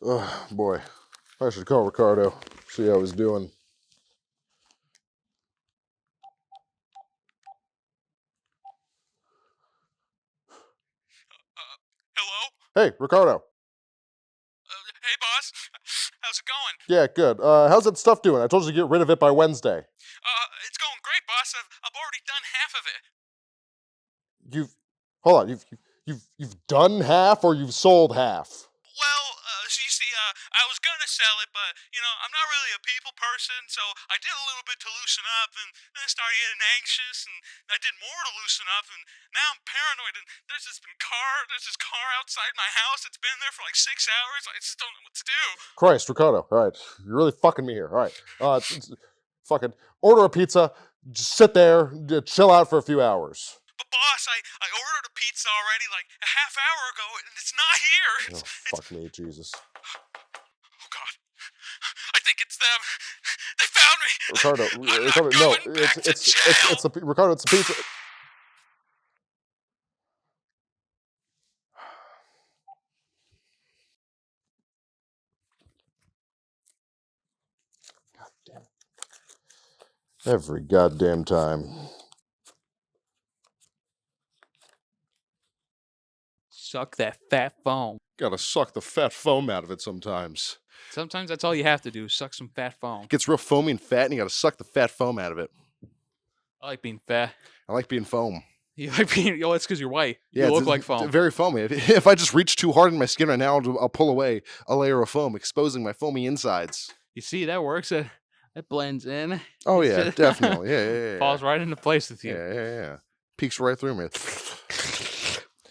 Oh, boy. I should call Ricardo, see how he's doing. Hello? Hey, Ricardo. Hey, boss. How's it going? Yeah, good. How's that stuff doing? I told you to get rid of it by Wednesday. It's going great, boss. I've already done half of it. Hold on, you've done half or you've sold half? Well, so you see, I was gonna sell it, but, I'm not really a people person, so I did a little bit to loosen up, and then I started getting anxious, and I did more to loosen up, and now I'm paranoid, and there's this car outside my house. It's been there for like 6 hours. I just don't know what to do. Christ, Ricardo. All right, you're really fucking me here. All right, fucking order a pizza, just sit there, chill out for a few hours. But boss, I ordered a pizza already like a half hour ago, and it's not here. Fuck me, Jesus. Oh God, I think it's them. They found me. Ricardo, no, it's Ricardo, it's a pizza. God damn it. Every goddamn time. Suck that fat foam. Gotta suck the fat foam out of it sometimes. Sometimes that's all you have to do, suck some fat foam. It gets real foamy and fat, and you gotta suck the fat foam out of it. I like being fat. I like being foam. You like being, it's because you're white. Yeah, you look like foam. It's very foamy. If I just reach too hard in my skin right now, I'll pull away a layer of foam, exposing my foamy insides. You see, that works. That blends in. Oh, yeah, definitely. Yeah. Falls right into place with you. Yeah. Peeks right through me.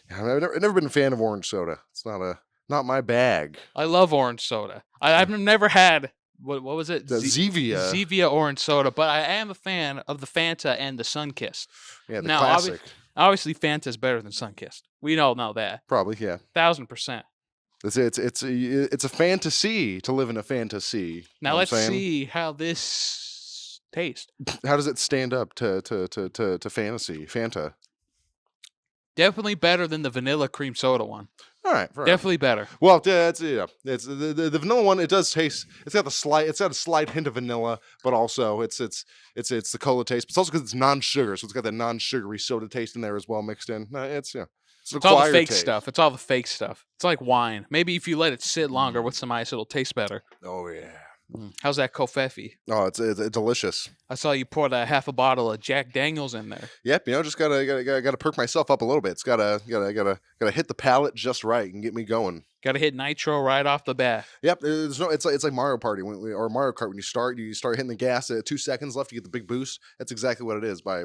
I've never been a fan of orange soda. It's not my bag. I love orange soda. I've never had, what was it? The Zevia. Zevia orange soda, but I am a fan of the Fanta and the Sunkist. Yeah, the classic. Obviously, Fanta's better than Sunkist. We all know that. Probably, yeah. 1000%. It's a fantasy to live in a fantasy. Now let's see how this tastes. How does it stand up to fantasy? Fanta. Definitely better than the vanilla cream soda one. All right, definitely better. Well, it's the vanilla one. It does taste. It's got a slight hint of vanilla, but also it's the cola taste. But it's also because it's non-sugar, so it's got that non-sugary soda taste in there as well mixed in. It's all the fake stuff. It's all the fake stuff. It's like wine. Maybe if you let it sit longer with some ice, it'll taste better. Oh yeah. How's that Kofefi? Oh, it's delicious. I saw you poured half a bottle of Jack Daniels in there. Yep, just gotta perk myself up a little bit. It's gotta hit the palate just right and get me going. Gotta hit nitro right off the bat. Yep, it's like Mario Party or Mario Kart when you start hitting the gas at 2 seconds left, you get the big boost. That's exactly what it is by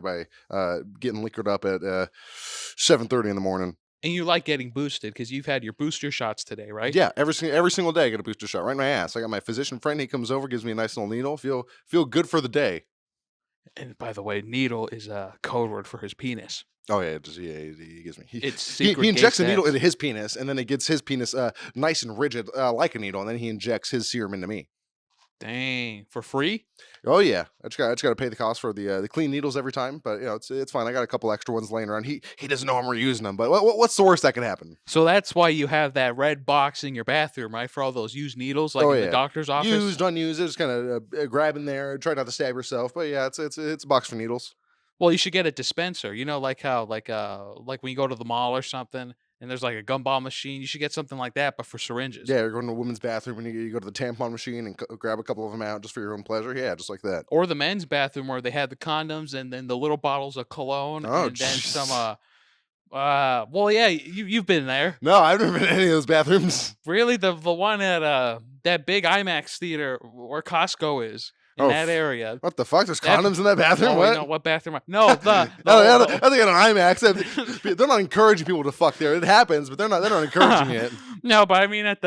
getting liquored up at 7:30 in the morning. And you like getting boosted because you've had your booster shots today, right? Yeah, every single day I get a booster shot right in my ass. I got my physician friend. He comes over, gives me a nice little needle. Feel good for the day. And by the way, needle is a code word for his penis. Oh yeah, he gives me. He injects a needle into his penis, and then it gets his penis nice and rigid like a needle, and then he injects his serum into me. Dang, for free? Oh yeah, I just got to pay the cost for the clean needles every time, but it's fine. I got a couple extra ones laying around. He doesn't know I'm reusing them, but what's the worst that could happen? So that's why you have that red box in your bathroom, right? For all those used needles, like in the doctor's office. Used, unused. Just kind of grab in there, try not to stab yourself. But yeah, it's a box for needles. Well, you should get a dispenser. You know, like how like when you go to the mall or something. And there's like a gumball machine. You should get something like that, but for syringes. Yeah, you're going to a women's bathroom and you go to the tampon machine and grab a couple of them out just for your own pleasure. Yeah, just like that. Or the men's bathroom where they have the condoms and then the little bottles of cologne and then some. Well, yeah, you've been there. No, I've never been in any of those bathrooms. Really, the one at that big IMAX theater where Costco is. In that area. What the fuck? There's condoms in that bathroom? What? No, what bathroom? No, I think at an IMAX, they're not encouraging people to fuck there. It happens, but they're not encouraging it. No, but I mean at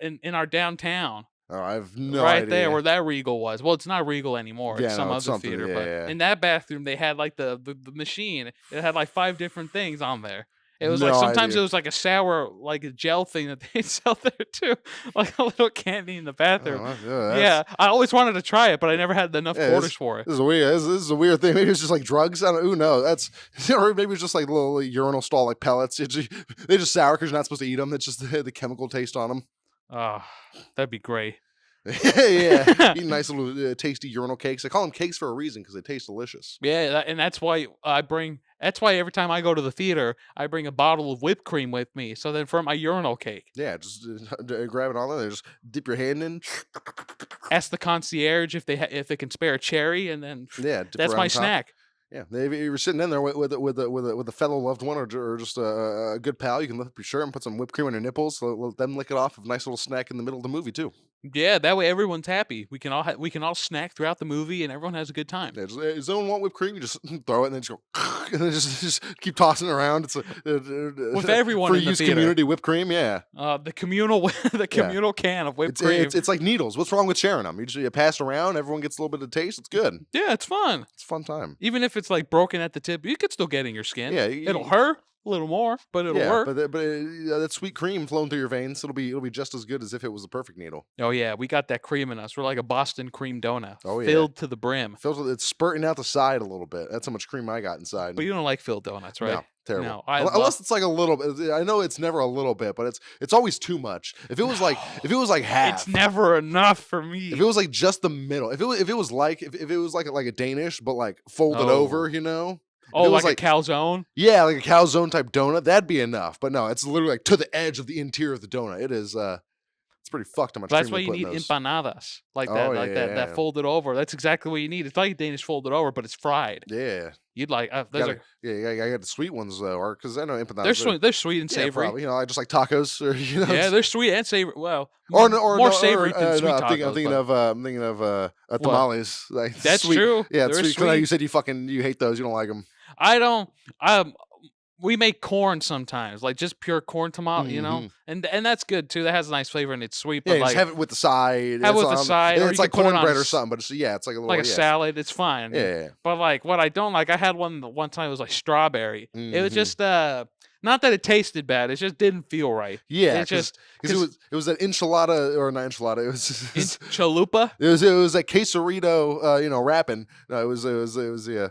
in our downtown. Oh, I have no idea. Right there where that Regal was. Well, it's not Regal anymore. It's some other theater. But in that bathroom, they had like the machine. It had like 5 different things on there. It was sometimes it was like a sour, like a gel thing that they sell there too, like a little candy in the bathroom. Yeah, I always wanted to try it, but I never had enough quarters for it. This is a weird thing. Maybe it's just like drugs. I don't. Who knows? That's or maybe it's just like little urinal stall like pellets. They just sour because you're not supposed to eat them. It's just the chemical taste on them. Oh, that'd be great. Yeah, eat nice little tasty urinal cakes. I call them cakes for a reason because they taste delicious. Yeah, and that's why I bring. That's why every time I go to the theater, I bring a bottle of whipped cream with me. So then for my urinal cake, Yeah, just grab it all in there. Just dip your hand in. ask the concierge if they can spare a cherry, and then Yeah, dip that's around my top. snack. Yeah, if you're sitting in there with a fellow loved one or just a good pal, you can lift up your shirt and put some whipped cream on your nipples. Let them lick it off. A nice little snack in the middle of the movie too. Yeah, that way everyone's happy. We can all snack throughout the movie, and everyone has a good time. Yeah, does anyone want whipped cream? You just throw it and then just go, and then just keep tossing it around. It's With everyone free in the use theater. community whipped cream. Yeah, the communal can of whipped cream. It's like needles. What's wrong with sharing them? You pass it around. Everyone gets a little bit of taste. It's good. Yeah, it's fun. It's a fun time. Even if it's like broken at the tip, you could still get in your skin. Yeah, it'll hurt a little more, but it'll work. But that sweet cream flowing through your veins, it'll be just as good as if it was a perfect needle. Oh yeah, we got that cream in us. We're like a Boston cream donut, Oh, yeah. filled to the brim. It's spurting out the side a little bit. That's how much cream I got inside. But you don't like filled donuts, right? No, terrible. No, unless it's like a little bit. I know it's never a little bit, but it's always too much. If it was like half, it's never enough for me. If it was like just the middle, if it was like a Danish but like folded over, you know. Oh, like a calzone? Yeah, like a calzone type donut. That'd be enough. But no, it's literally like to the edge of the interior of the donut. It is. It's pretty fucked how much. That's why you need empanadas like that, that folded over. That's exactly what you need. It's like Danish folded over, but it's fried. Yeah, you'd like. I got the sweet ones though, or because I know empanadas. They're sweet and savory. Probably, I just like tacos. Or, yeah, they're sweet and savory. Well, more savory than sweet tacos. I'm thinking of tamales. Like that's sweet. True. Yeah, it's sweet. You said you hate those. You don't like them. I don't. We make corn sometimes, like just pure corn tamale, you know, and that's good too. That has a nice flavor and it's sweet. But yeah, just have it with the side. It's like cornbread or something, but it's like a little salad. It's fine. Yeah. But like what I don't like, I had one time. It was like strawberry. It was just not that it tasted bad. It just didn't feel right. Yeah, because it was an enchilada or not enchilada. It was chalupa. It was like quesarito. Wrapping. No, it was yeah.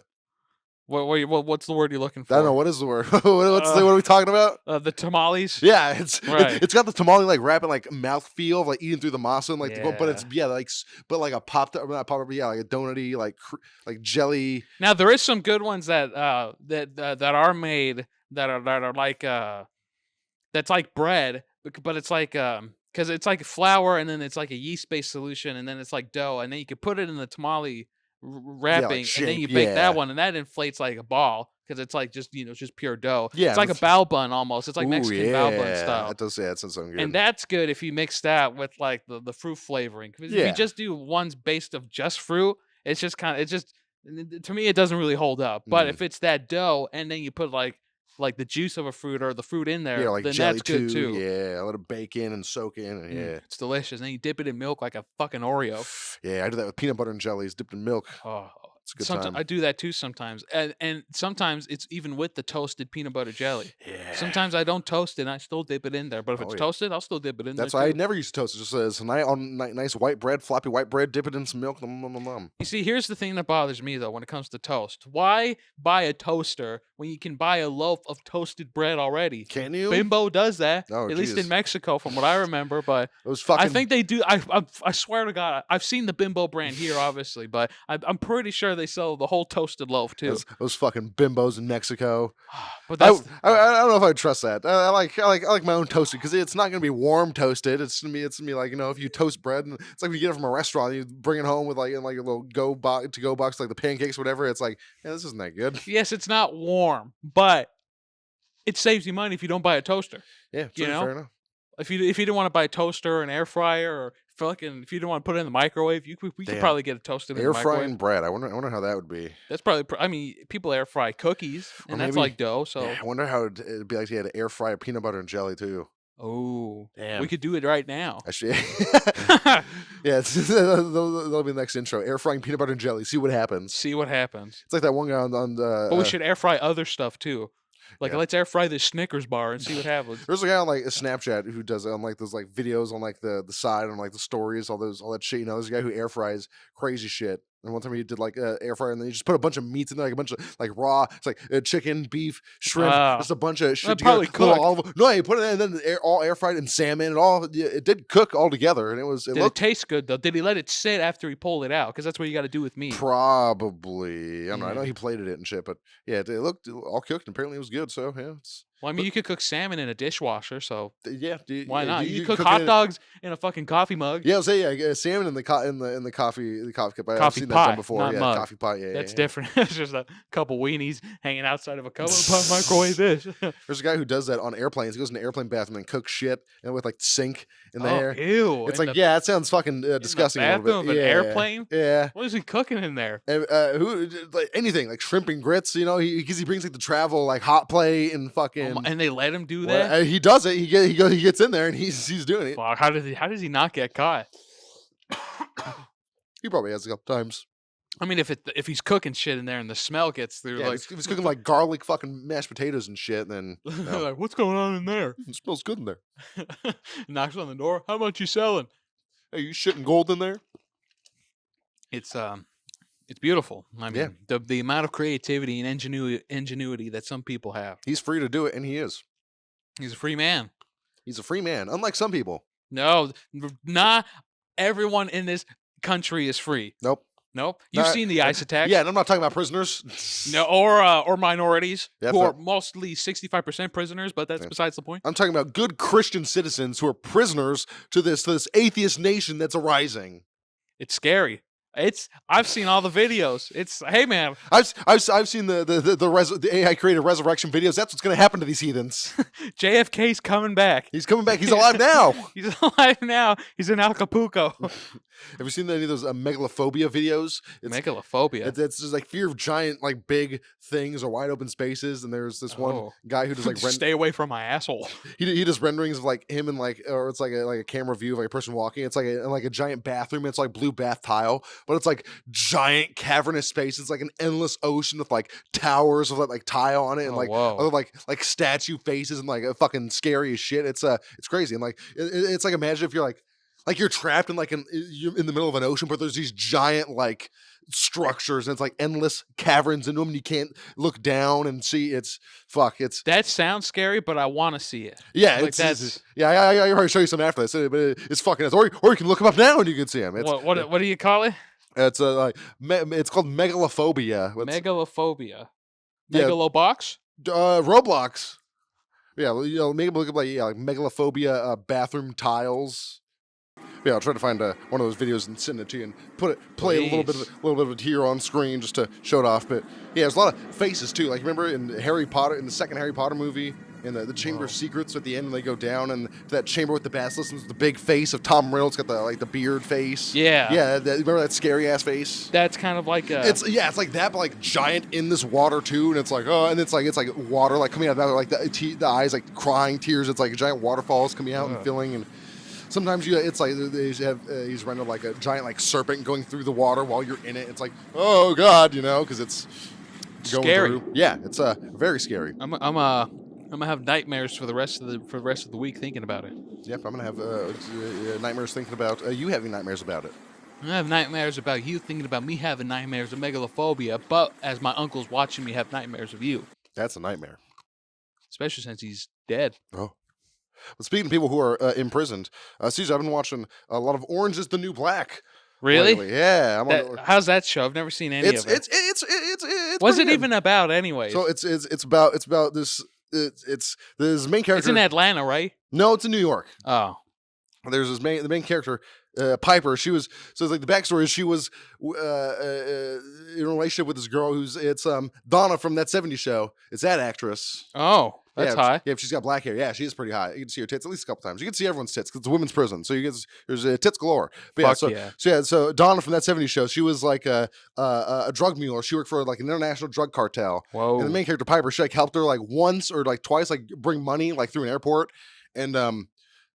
What's the word you're looking for? I don't know. What is the word? what are we talking about? The tamales. Yeah, it's got the tamale like wrapping like mouthfeel of like eating through the masa and like but it's like a popped up not popped up like a donutty like jelly. Now there is some good ones that are made that are like that's like bread, but it's like because it's like flour and then it's like a yeast based solution and then it's like dough and then you can put it in the tamale wrapping and then you bake that one and that inflates like a ball because it's like just just pure dough. Yeah, it's like a bao bun almost. It's like Mexican bao bun style. That does that sounds good. And that's good if you mix that with like the fruit flavoring. Because if you just do ones based of just fruit, it's just to me it doesn't really hold up. But if it's that dough and then you put like the juice of a fruit or the fruit in there, then that's good too. Yeah, let it bake in and soak in. And it's delicious. And then you dip it in milk like a fucking Oreo. Yeah, I do that with peanut butter and jellies dipped in milk. Oh, it's a good time. I do that too sometimes. And sometimes it's even with the toasted peanut butter jelly. Yeah. Sometimes I don't toast it and I still dip it in there. But if it's toasted, I'll still dip it in there. That's why I never used to toast it. Just as nice white bread, floppy white bread, dip it in some milk. You see, here's the thing that bothers me though when it comes to toast. Why buy a toaster when you can buy a loaf of toasted bread already? Can you? Bimbo does that. At least in Mexico, from what I remember. But I think they do. I swear to God, I've seen the Bimbo brand here, obviously, but I'm pretty sure they sell the whole toasted loaf too. Those fucking bimbos in Mexico. But I don't know if I would trust that. I like my own toasted because it's not gonna be warm toasted. It's gonna be like if you toast bread and it's like when you get it from a restaurant, you bring it home with like in like a little to go box like the pancakes or whatever. It's like this isn't that good. Yes, it's not warm, but it saves you money if you don't buy a toaster. Yeah, fair enough. If you didn't want to buy a toaster or an air fryer or if you didn't want to put it in the microwave, we could probably get it toasted in the microwave. Air frying bread. I wonder how that would be. That's probably. I mean, people air fry cookies, and that's like dough. So I wonder how it'd be like you had to air fry a peanut butter and jelly too. Oh, damn! We could do it right now. Actually, yeah, that'll be the next intro. Air frying peanut butter and jelly. See what happens. It's like that one guy on the. But we should air fry other stuff too. Like let's air fry this Snickers bar and see what happens. There's a guy on like a Snapchat who does it on like those like videos on like the side on like the stories, all that shit. There's a guy who air fries crazy shit. And one time he did like air fryer, and then he just put a bunch of meats in there, like a bunch of like raw, it's like chicken, beef, shrimp, just a bunch of shit. Probably cooked. No, he put it in, and then all air fried, and salmon, and all. It did cook all together, and Did it taste good though? Did he let it sit after he pulled it out? Because that's what you got to do with meat. Probably. I don't know. I know he plated it and shit, but yeah, it looked all cooked, and apparently it was good. So yeah, well, I mean, you could cook salmon in a dishwasher, so yeah. Why not? You cook hot dogs in a fucking coffee mug. Yeah, I'll say salmon in the coffee cup. I've Coffee seen pot, that done before. not Yeah, mug. coffee pot. Yeah, That's yeah. different. It's just a couple weenies hanging outside of a cover pot microwave dish. There's a guy who does that on airplanes. He goes in the airplane bathroom and cooks shit, and with like sink in there. Ew! It's like that sounds fucking disgusting. In the bathroom of an airplane. Yeah. What is he cooking in there? And, who like anything like shrimp and grits? You know, because he brings like the travel like hot plate and fucking. And they let him do that. Well, he does it. He gets in there and he's doing it. Fuck, how does he not get caught? He probably has a couple times. I mean, if he's cooking shit in there and the smell gets through, like if he's cooking like garlic fucking mashed potatoes and shit, then like, what's going on in there? It smells good in there. Knocks on the door. How much you selling? Hey, you shitting gold in there? It's beautiful. I mean, the amount of creativity and ingenuity that some people have. He's free to do it, and he is. He's a free man. He's a free man, unlike some people. No, not everyone in this country is free. Nope. You've seen the ICE attacks. Yeah, and I'm not talking about prisoners. No, or minorities who are not... mostly 65% prisoners, but that's besides the point. I'm talking about good Christian citizens who are prisoners to this atheist nation that's arising. It's scary. I've seen all the videos. Hey man, I've seen the AI created resurrection videos. That's what's going to happen to these heathens. JFK's coming back. He's coming back. He's alive now. He's alive now. He's in Acapulco. Have you seen any of those megalophobia videos? Megalophobia. It's just like fear of giant, like big things or wide open spaces. And there's this one guy who does like stay away from my asshole. He does renderings of like him and like, or it's like a camera view of like a person walking. It's like a giant bathroom. It's like blue bath tile, but it's like giant cavernous space. It's like an endless ocean with like towers of like tile on it and like other like statue faces and like a fucking scary as shit. It's crazy. And like it's like, imagine if you're like you're trapped in you're in the middle of an ocean, but there's these giant like structures and it's like endless caverns into them and you can't look down and see. That sounds scary, but I want to see it. Yeah, I already show you some after this, but it's fucking nuts. Or you can look them up now and you can see them. What do you call it? It's it's called megalophobia. Megalophobia. Megalobox? Roblox. Yeah, maybe look up like megalophobia bathroom tiles. Yeah, I'll try to find one of those videos and send it to you and play a little bit of it here on screen just to show it off. But yeah, there's a lot of faces too. Like remember in the second Harry Potter movie, in the Chamber of Secrets at the end when they go down and that chamber with the basilisks, the big face of Tom Riddle. It's got the beard face. Yeah. Remember that scary ass face? That's kind of like it's like that, but like giant in this water too, and it's like and it's like water like coming out of that, like the eyes like crying tears. It's like giant waterfalls coming out and filling and. Sometimes it's like he's rendered like a giant like serpent going through the water while you're in it. It's like, oh god, because it's scary. Going through. Yeah, it's very scary. I'm gonna have nightmares for the rest of the week thinking about it. Yep, I'm gonna have nightmares thinking about you having nightmares about it. I have nightmares about you thinking about me having nightmares of megalophobia, but as my uncle's watching me have nightmares of you. That's a nightmare. Especially since he's dead. Oh. But speaking of people who are imprisoned, Caesar, I've been watching a lot of Orange is the New Black. Really? Lately. Yeah. How's that show? I've never seen any of it. It's What's it even about, anyway? So it's about this. It's this main character. It's in Atlanta, right? No, it's in New York. Oh. There's the main character. Piper, so it's like the backstory is she was in a relationship with this girl it's Donna from That 70s Show. It's that actress. Oh, that's high. Yeah, she's got black hair. Yeah, she is pretty high. You can see her tits at least a couple times. You can see everyone's tits because it's a women's prison. So there's tits galore. But so Donna from That 70s Show, she was like a drug mule. She worked for like an international drug cartel. Whoa. And the main character Piper, she like helped her like once or like twice like bring money like through an airport. And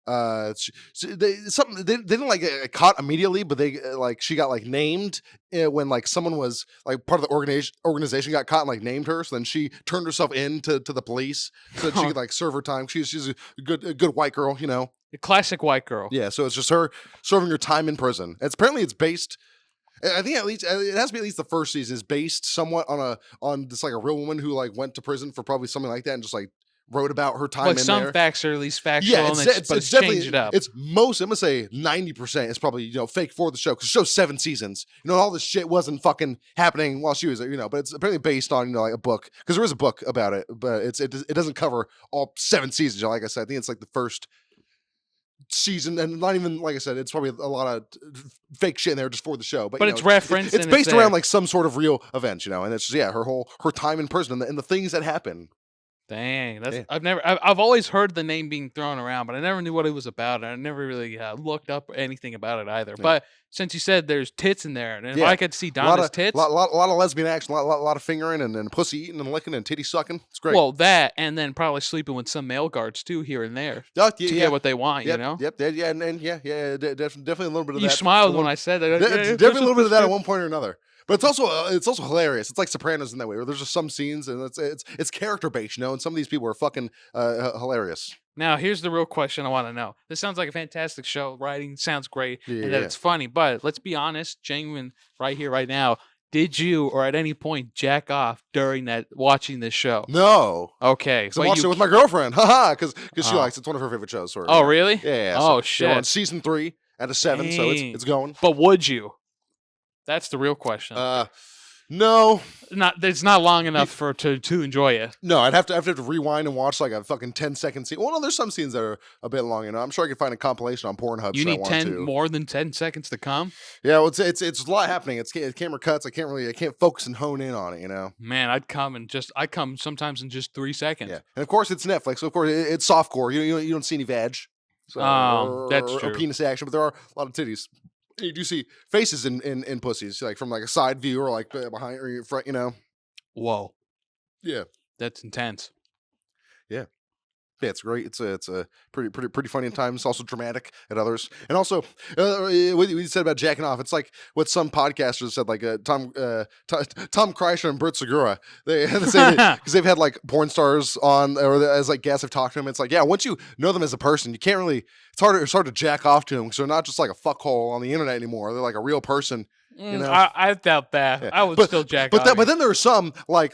they didn't like get caught immediately, but they she got like named when like someone was like part of the organization got caught and like named her. So then she turned herself in to the police so that she could like serve her time. She's a good white girl, A classic white girl. Yeah, so it's just her serving her time in prison. It's apparently it's based. I think at least it has to be at least the first season is based somewhat on this like a real woman who like went to prison for probably something like that and just like wrote about her time like in some there. facts are at least factual, Yeah, but it's definitely changed it up. It's most, I'm gonna say 90% is probably fake for the show because the show's 7 seasons. All this shit wasn't fucking happening while she was there. But it's apparently based on like a book because there is a book about it, but it doesn't cover all 7 seasons. Like I said, I think it's like the first season, and not even like I said, it's probably a lot of fake shit in there just for the show. But it's referenced. It's based around like some sort of real events, and it's just her time in prison and the things that happen. Dang, I've always heard the name being thrown around, but I never knew what it was about, and I never really looked up anything about it either. Yeah. But since you said there's tits in there, and if I could see Donna's tits, a lot of lesbian action, a lot of fingering and pussy eating and licking and titty sucking. It's great. Well, that and then probably sleeping with some male guards too here and there to get what they want. Yep, definitely a little bit of that. You smiled when I said that. Definitely a little bit of that at one point or another. But it's also hilarious. It's like Sopranos in that way, where there's just some scenes and it's character based, and some of these people are fucking hilarious. Now, here's the real question I want to know. This sounds like a fantastic show. Writing sounds great, and that it's funny. But let's be honest, genuine, right here, right now. Did you or at any point jack off during watching this show? No. Okay. I watched it with my girlfriend. Haha, because she likes it. It's one of her favorite shows. Oh, really? Yeah. Oh, shit. We're on season 3 out of 7, Dang. So it's going. But would you? That's the real question. No. It's not long enough to enjoy it. No, I'd have to rewind and watch like a fucking 10-second scene. Well, no, there's some scenes that are a bit long. I'm sure I could find a compilation on Pornhub. You need more than 10 seconds to come. Yeah, well, it's a lot happening. It's camera cuts. I can't focus and hone in on it. Man, I come sometimes in just 3 seconds. Yeah, and of course it's Netflix. So of course it's softcore. You don't see any vag. That's true. Or penis action, but there are a lot of titties. You do see faces in pussies, like from like a side view or like behind or in front, Whoa. Yeah. That's intense. Yeah. Yeah, it's great. It's a pretty funny at times. It's also dramatic at others, and also what you said about jacking off. It's like what some podcasters said, like Tom Kreischer and Bert Segura. They say because they've had like porn stars on or as like guests have talked to them. It's like once you know them as a person, you can't really. It's hard to jack off to them because they're not just like a fuckhole on the internet anymore. They're like a real person. I doubt that. Yeah. I would still jack off. But then there are some like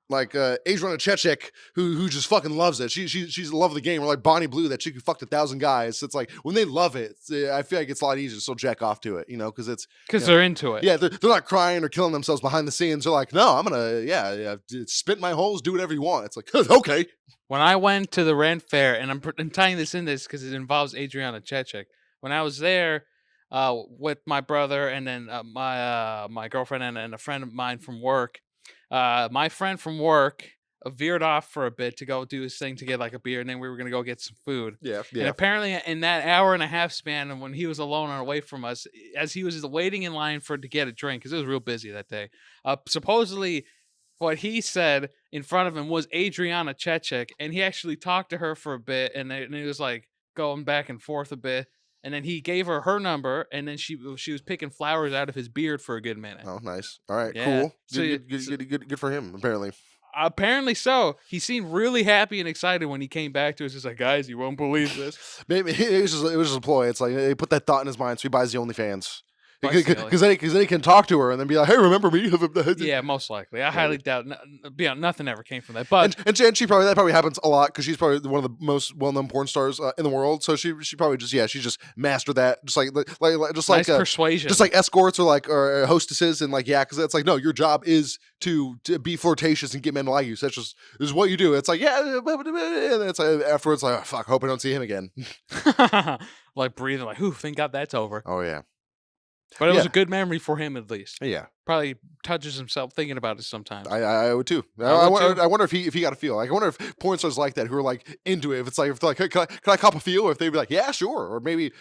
Adriana Chechik, who just fucking loves it. She's in love with the game. Or like Bonnie Blue, that chick who fucked 1,000 guys. It's like when they love it, I feel like it's a lot easier to still jack off to it, because they're into it. Yeah, they're not crying or killing themselves behind the scenes. They're like, no, I'm gonna spit my holes, do whatever you want. It's like okay. When I went to the Rent Fair, and I'm tying this in this because it involves Adriana Chechik. When I was there with my brother and then my girlfriend and a friend of mine from work. My friend from work veered off for a bit to go do his thing to get like a beer, and then we were gonna go get some food. Yeah. And apparently, in that hour and a half span, and when he was alone and away from us, as he was waiting in line to get a drink, because it was real busy that day, supposedly what he said in front of him was Adriana Chechik, and he actually talked to her for a bit, and he was like going back and forth a bit. And then he gave her number, and then she was picking flowers out of his beard for a good minute. Oh, nice. All right, cool. Good for him, apparently. Apparently so. He seemed really happy and excited when he came back to us. He's like, guys, you won't believe this. Maybe it was just a ploy. It's like they put that thought in his mind, so he buys the OnlyFans. Because then he can talk to her and then be like, "Hey, remember me?" Yeah, most likely. I highly doubt. Nothing ever came from that. But and she that probably happens a lot because she's probably one of the most well-known porn stars in the world. So she probably she just mastered that, just like nice persuasion, just like escorts or hostesses, and because it's like, no, your job is to be flirtatious and get men to like you. So this is what you do. It's like, and it's like afterwards, like, oh, fuck, hope I don't see him again. Like breathing, like, thank God that's over. Oh yeah. But it was a good memory for him, at least. Yeah, probably touches himself thinking about it sometimes. I would too. I wonder if he got a feel. Like, I wonder if porn stars like that who are like into it. If it's like, hey, can I cop a feel? Or if they'd be like, yeah, sure. Or maybe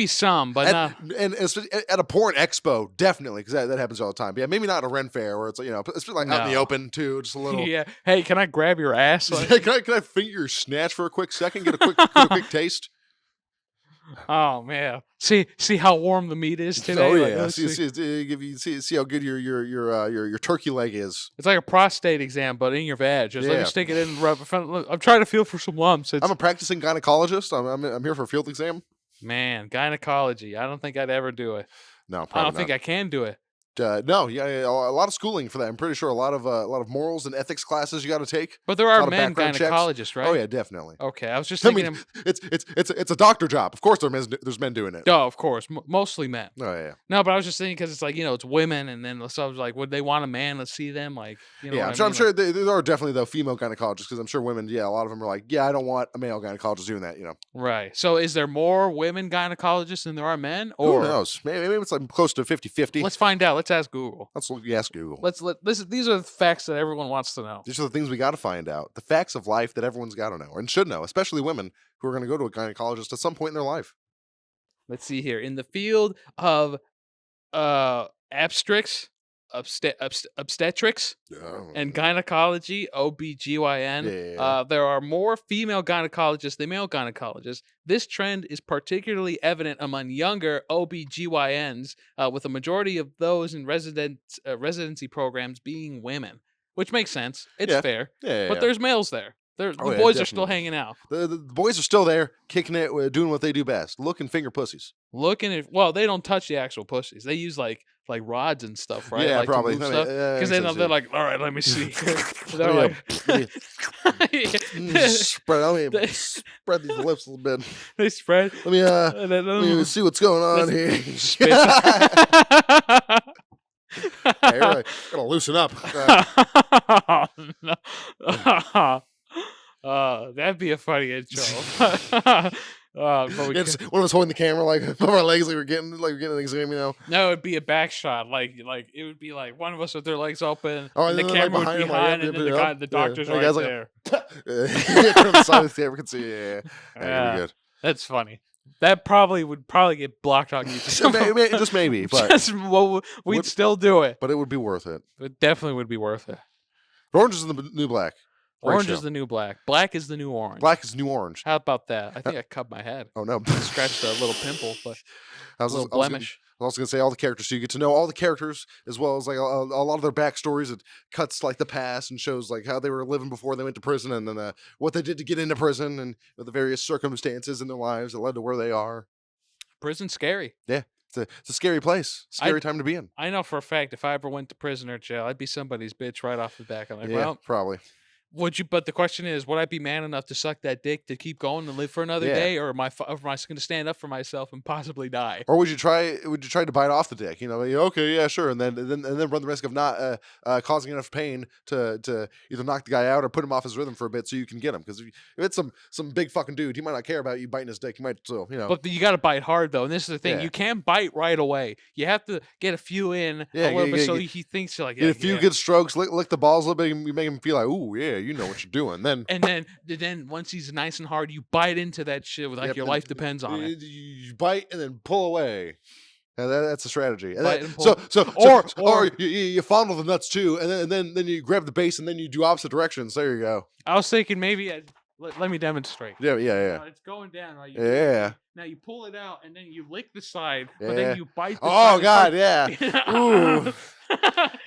some, but and at a porn expo, definitely, because that happens all the time. But yeah, maybe not a Ren Fair where it's like, it's like out in the open too, just a little. Yeah. Hey, can I grab your ass? Like, can I finger your snatch for a quick second? Get a quick taste. Oh man! See how warm the meat is today. Oh yeah! See how good your turkey leg is. It's like a prostate exam, but in your vag. Just let me stick it in. I'm trying to feel for some lumps. I'm a practicing gynecologist. I'm here for a field exam. Man, gynecology. I don't think I'd ever do it. No, I don't probably think not. I can do it. No, yeah, a lot of schooling for that. I'm pretty sure a lot of morals and ethics classes you got to take. But there A are lot of men background checks. gynecologists, right? Oh yeah, definitely. Okay, I was just I thinking. mean, it's a doctor job. Of course, there's men doing it. Oh, of course, mostly men. Oh yeah. No, but I was just thinking because it's like it's women, and then so I was like, would they want a man to see them? Like, you know, Yeah, what I'm I sure. mean? I'm sure there are definitely though female gynecologists because I'm sure women. Yeah, a lot of them are like, yeah, I don't want a male gynecologist doing that. Right. So, is there more women gynecologists than there are men? Who Or knows? Maybe it's like close to 50-50. let's find out. Let's ask Google. Let's ask Google. These are the facts that everyone wants to know. These are the things we got to find out. The facts of life that everyone's got to know and should know, especially women who are going to go to a gynecologist at some point in their life. Let's see here. In the field of obstetrics, obstetrics, and gynecology, OBGYN, Yeah. there are more female gynecologists than male gynecologists. This trend is particularly evident among younger OBGYNs, with a majority of those in residency programs being women, which makes sense. It's fair. Yeah. But there's males there. The boys are still hanging out. The boys are still there, kicking it, doing what they do best, looking finger pussies. Looking at they don't touch the actual pussies. They use like rods and stuff, right? Yeah, like probably. Because they're like, all right, let me see. They're like, spread these lips a little bit. They spread. Let me see what's going on here. Hey, you're right. Gotta loosen up. That'd be a funny intro. One of us holding the camera like above our legs, like we're getting things in, No, it'd be a back shot. Like it would be like one of us with their legs open, and the camera would be behind, and then the doctor's right there. Turn the side of the camera, can see. Yeah, that'd be good. That's funny. That would get blocked on YouTube. Just maybe, but we'd still do it. But it would be worth it. It definitely would be worth it. Orange is the new black. Orange is the new black. Black is the new orange. Black is new orange. How about that? I think I cut my head. Oh no! Scratched a little pimple, but a little blemish. I was going to say all the characters, so you get to know all the characters as well as like a lot of their backstories. It cuts like the past and shows like how they were living before they went to prison, and then what they did to get into prison, and the various circumstances in their lives that led to where they are. Prison's scary. Yeah, it's a scary place. Scary time to be in. I know for a fact if I ever went to prison or jail, I'd be somebody's bitch right off the back. I'm like, well, probably. Would you? But the question is, would I be man enough to suck that dick to keep going and live for another day, or am I going to stand up for myself and possibly die? Or would you try to bite off the dick? Okay, yeah, sure, and then run the risk of not causing enough pain to either knock the guy out or put him off his rhythm for a bit so you can get him. Because if it's some big fucking dude, he might not care about you biting his dick. He might still, But you got to bite hard though, and this is the thing: you can't bite right away. You have to get a few in a little bit, so he thinks you're like get a few good strokes, lick the balls a little bit, and you make him feel like, ooh, yeah, you know what you're doing. Then once he's nice and hard, you bite into that shit with like your life depends on it. You bite and then pull away. And that's a strategy. And or you fondle the nuts too, and then you grab the base and then you do opposite directions. There you go. I was thinking maybe let me demonstrate. Yeah. It's going down, right? Now you pull it out and then you lick the side, but then you bite the side. Oh god, yeah. Ooh.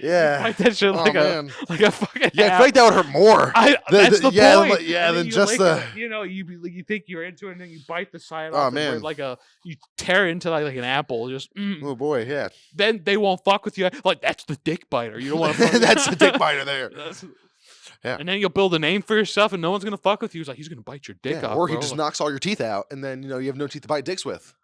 Yeah. Bite that shit like a fucking I think that would hurt more. That's the point. Than just you think you're into it and then you bite the side off. Oh man. You tear into like an apple. Just oh boy, yeah. Then they won't fuck with you. Like that's the dick biter. You don't want to that's the dick biter there. Yeah. And then you'll build a name for yourself and no one's gonna fuck with you. He's like, he's gonna bite your dick off. Or he just knocks all your teeth out and then you have no teeth to bite dicks with.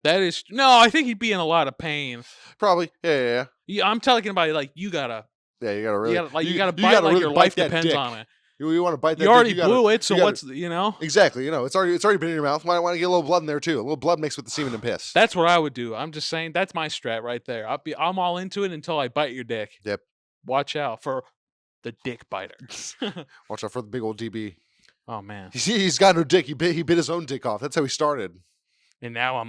That is I think he'd be in a lot of pain. Probably. Yeah. I'm talking about like you gotta really you gotta bite like your life depends on it. You want to bite that. You already blew it, so what's exactly? It's already been in your mouth. Why want to get a little blood in there too? A little blood mixed with the semen and piss. That's what I would do. I'm just saying that's my strat right there. I'm all into it until I bite your dick. Yep. Watch out for the dick biter. Watch out for the big old DB. Oh man, he's got no dick. He bit his own dick off. That's how he started. And now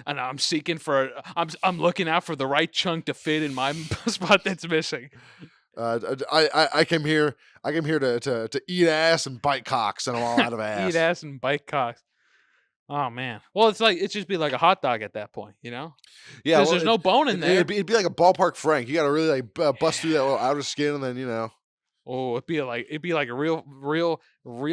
I'm seeking for I'm looking out for the right chunk to fit in my spot that's missing. I came here to eat ass and bite cocks, and I'm all out of ass. Eat ass and bite cocks. Oh man. Well, it's just be like a hot dog at that point, Yeah. Because there's no bone in there. It'd be like a ballpark Frank. You got to really like bust through that little outer skin, and then Oh, it'd be like a real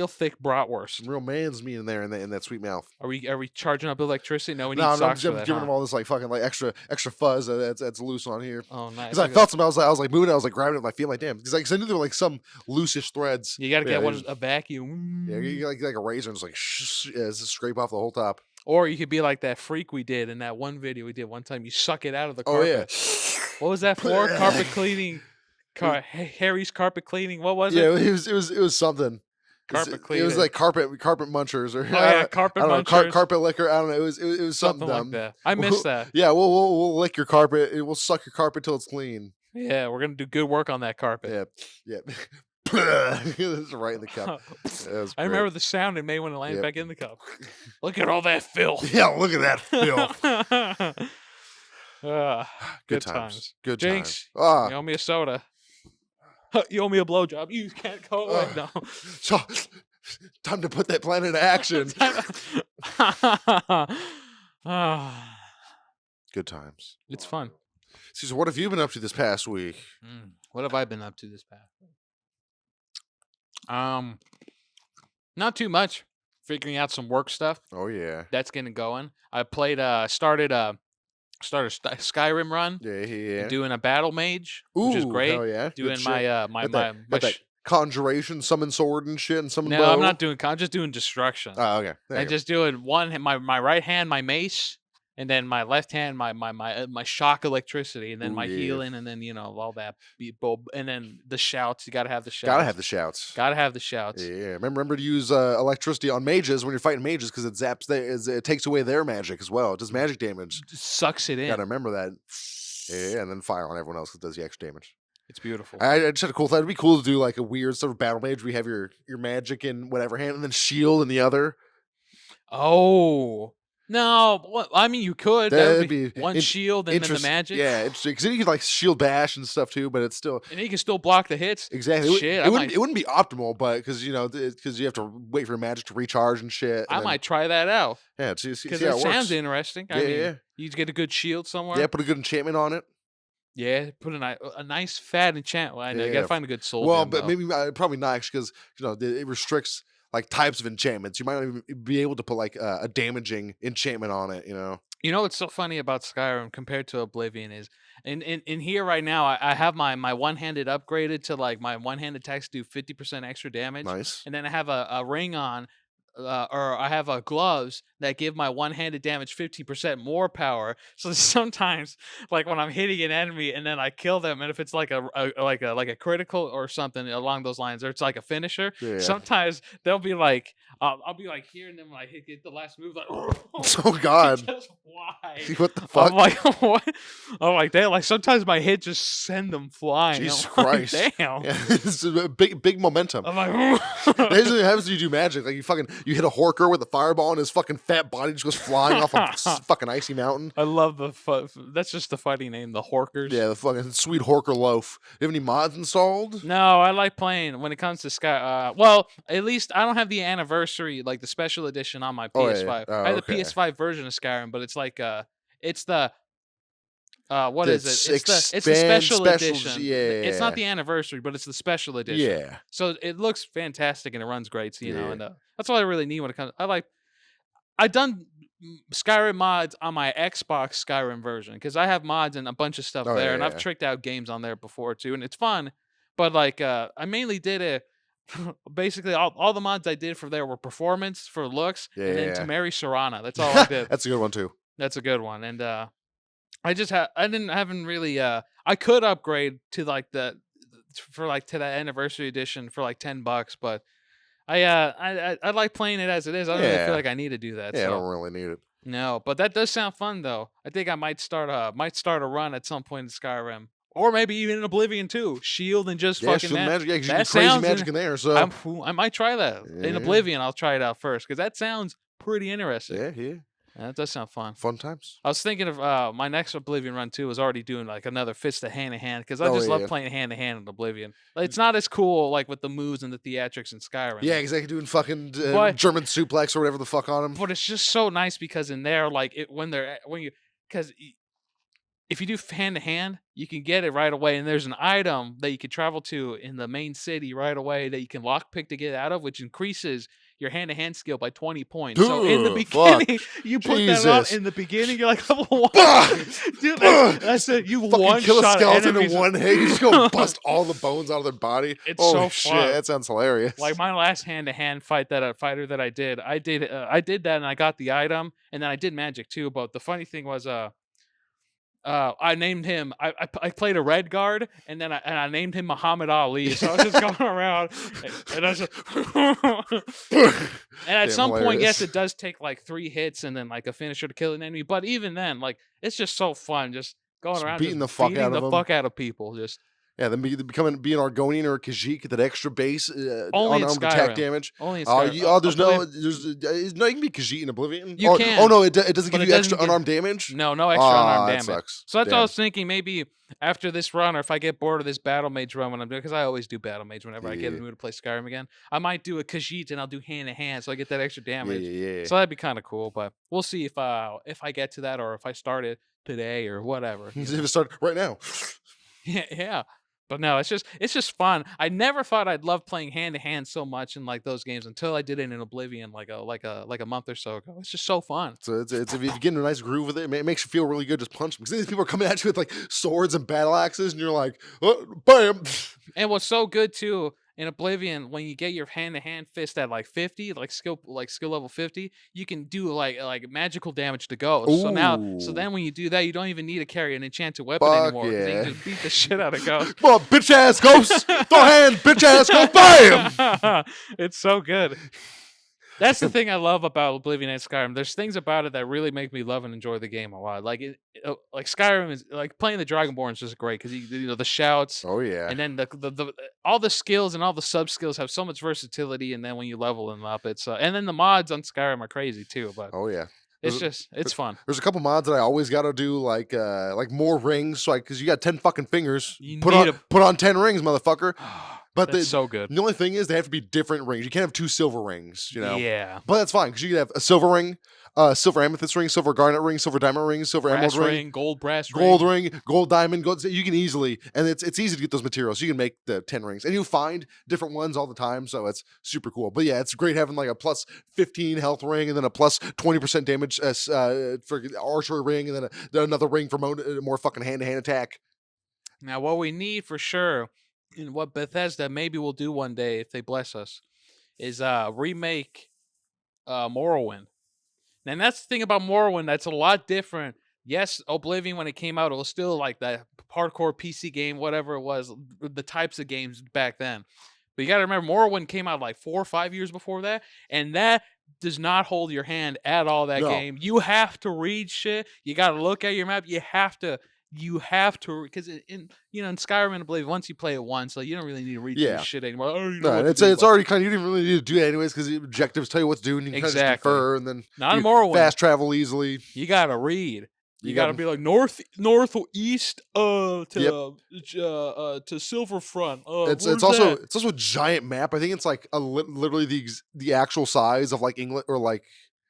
thick bratwurst. Some real man's meat in there in that sweet mouth. Are we charging up electricity? No, we need No, I'm socks just for that, giving huh? them all this like fucking like extra fuzz that's loose on here. Oh, nice. Because I felt something. I was like moving. I was like grabbing it with my feet. Like damn. Because I knew there were like some loosish threads. You got to get yeah, a vacuum. Yeah, you get like a razor and just like just scrape off the whole top. Or you could be like that freak we did in that one video we did one time. You suck it out of the carpet. Oh yeah. What was that for? Carpet cleaning. Harry's carpet cleaning. What was it? Yeah, it was something. Carpet cleaning. It was like carpet munchers or carpet munchers. Carpet licker. I don't know. It was something dumb. like that. I missed that. Yeah, we'll lick your carpet. We'll suck your carpet till it's clean. Yeah, we're gonna do good work on that carpet. Yeah. It's right in the cup. I remember the sound it made when it landed back in the cup. Look at all that filth. Yeah, look at that filth. Good times. Good Jinx, times. you owe me a soda. You owe me a blowjob. You can't go away. No. So, time to put that plan into action. Good times. It's fun. So what have you been up to this past week? What have I been up to this past week? Not too much. Figuring out some work stuff. Oh yeah. That's getting going. I played started a Skyrim run. Yeah. Doing a battle mage, Ooh, which is great. hell yeah. Doing Good my that conjuration, summon sword and shit, and summon No, bow. I'm not doing. I'm just doing destruction. Oh, okay. And just doing my right hand, my mace, and then my left hand, my shock electricity, and then my healing, and then all that. And then the shouts. You gotta have the shouts. Gotta have the shouts. Gotta have the shouts. Yeah. Remember to use electricity on mages when you're fighting mages because it zaps. It takes away their magic as well. It does magic damage. It sucks it in. Gotta remember that. Yeah, and then fire on everyone else because it does the extra damage. It's beautiful. I just had a cool thought. It'd be cool to do like a weird sort of battle mage where you have your magic in whatever hand and then shield in the other. Oh. No, I mean you could. That would be one shield and then the magic. Yeah, interesting. Because then you could like shield bash and stuff too, but it's still and you can still block the hits. Exactly. Shit, it wouldn't be optimal, but because you have to wait for your magic to recharge and shit. And I might try that out. Yeah, because it sounds interesting. I mean, you get a good shield somewhere. Yeah, put a good enchantment on it. Yeah, put a nice fat enchantment. Well, I know you gotta find a good soul. Well, gem, but maybe probably not actually because it restricts like types of enchantments. You might not even be able to put like a damaging enchantment on it. You know what's so funny about Skyrim compared to Oblivion is in here right now I have my one-handed upgraded to like my one-handed attacks do 50% extra damage. Nice. And then I have a ring on. Or I have gloves that give my one-handed damage 50% more power. So sometimes, like when I'm hitting an enemy and then I kill them, and if it's like a critical or something along those lines, or it's like a finisher, sometimes they'll be like, I'll be like here, and then when I hit the last move, like, oh god, just fly. What the fuck? I'm like, what? I'm like, damn. Like sometimes my hit just send them flying. Jesus Christ, like, damn. Yeah, it's a big momentum. I'm like, it usually happens when you do magic. Like you hit a horker with a fireball, and his fucking fat body just goes flying off a fucking icy mountain. I love that's just the fighting name, the Horkers. Yeah, the fucking sweet Horker loaf. You have any mods installed? No, I like playing when it comes to Sky. Well, at least I don't have the anniversary, like the special edition on my PS5. I have the PS5 version of Skyrim, but it's like it's the what is it? It's the special edition. Yeah, it's not the anniversary, but it's the special edition. Yeah. So it looks fantastic and it runs great. So, and that's all I really need when it comes. I've done Skyrim mods on my Xbox Skyrim version because I have mods and a bunch of stuff there, and I've tricked out games on there before too, and it's fun. But I mainly did it. Basically, all the mods I did for there were performance, for looks, and then to marry Serana. That's all I did. That's a good one too. That's a good one, and I haven't really I could upgrade to to that anniversary edition for like $10, but I like playing it as it is. I don't really feel like I need to do that. Yeah, I don't really need it. No, but that does sound fun though. I think I might start a run at some point in Skyrim. Or maybe even in Oblivion too. Shield and just fucking magic. Yeah, that crazy magic in there. So I might try that. In Oblivion, I'll try it out first because that sounds pretty interesting. Yeah. That does sound fun. Fun times. I was thinking of my next Oblivion run too. Was already doing like another fist to hand because I just love playing hand to hand in Oblivion. It's not as cool like with the moves and the theatrics in Skyrim. Yeah, exactly. Doing fucking German suplex or whatever the fuck on them. But it's just so nice because in there, because if you do hand to hand, you can get it right away, and there's an item that you can travel to in the main city right away that you can lockpick to get out of, which increases your hand to hand skill by 20 points. So in the Fuck. beginning, you put that on Jesus. in the beginning, you're like level 1. Dude, that's it. You fucking one kill a shot skeleton enemies. in one hit. You just go bust all the bones out of their body. It's Holy so shit, fun. that sounds hilarious. Like my last hand to hand fighter that I did that and I got the item, and then I did magic too. But the funny thing was, I named him. I played a red guard, and then I named him Muhammad Ali. So I was just going around, and I was just and at some point, yes, it does take like 3 hits and then like a finisher to kill an enemy. But even then, like it's just so fun, just going Just around, beating just the fuck beating out of the them. fuck out of people. Just then being an Argonian or a Khajiit, that extra base only in unarmed Skyrim. attack damage. Only in Skyrim. There's no, you can be Khajiit in Oblivion. You can. Oh no, it doesn't but give it you doesn't extra unarmed damage. No extra unarmed That damage. sucks. So that's what I Damn. was thinking. Maybe after this run, or if I get bored of this battle mage run when I'm doing, because I always do battle mage whenever I get in the mood to play Skyrim again, I might do a Khajiit and I'll do hand to hand, so I get that extra damage. Yeah. So that'd be kind of cool. But we'll see if I get to that, or if I start it today or whatever. If it start right now. Yeah. But no, it's just fun. I never thought I'd love playing hand to hand so much in like those games until I did it in Oblivion like a month or so ago. It's just so fun. So it's if you get in a nice groove with it, it makes you feel really good just punching. Because these people are coming at you with like swords and battle axes, and you're like, oh, bam. And what's so good too in Oblivion, when you get your hand to hand fist at like 50, like skill level 50, you can do like magical damage to ghosts. So then when you do that, you don't even need to carry an enchanted weapon anymore. Yeah. You can just beat the shit out of ghosts. Come on, bitch ass ghosts. Throw hand, bitch ass ghost, bam. It's so good. That's the thing I love about Oblivion and Skyrim. There's things about it that really make me love and enjoy the game a lot. Like like Skyrim is like playing the Dragonborn is just great because you know the shouts. Oh yeah. And then the all the skills and all the sub skills have so much versatility. And then when you level them up, it's and then the mods on Skyrim are crazy too. But oh yeah. It's fun. There's a couple mods that I always got to do, like more rings, so because you got 10 fucking fingers. Put on 10 rings, motherfucker. But that's so good. The only thing is they have to be different rings. You can't have 2 silver rings, you know. Yeah. But that's fine because you can have a silver ring, silver amethyst ring, silver garnet ring, silver diamond ring, silver emerald ring, gold brass ring, gold diamond, gold. You can easily, and it's easy to get those materials. You can make the 10 rings, and you find different ones all the time, so it's super cool. But yeah, it's great having like a plus 15 health ring, and then a plus 20% damage for archery ring, and then another ring for more fucking hand to hand attack. Now, what we need for sure, and what Bethesda maybe will do one day if they bless us, is remake Morrowind. And that's the thing about Morrowind that's a lot different. Yes, Oblivion, when it came out, it was still like that hardcore PC game, whatever it was, the types of games back then. But you got to remember, Morrowind came out like 4 or 5 years before that, and that does not hold your hand at all, that game. You have to read shit. You got to look at your map. You have to, because in Skyrim and Oblivion, once you play it once, like you don't really need to read through shit anymore. It's already kind of, you didn't really need to do that anyways because the objectives tell you what to do, and you can kind of just defer, and then not in Morrowind. Fast travel easily. You gotta read. You gotta be like northeast to Silverfront. It's also a giant map. I think it's like literally the actual size of like England, or like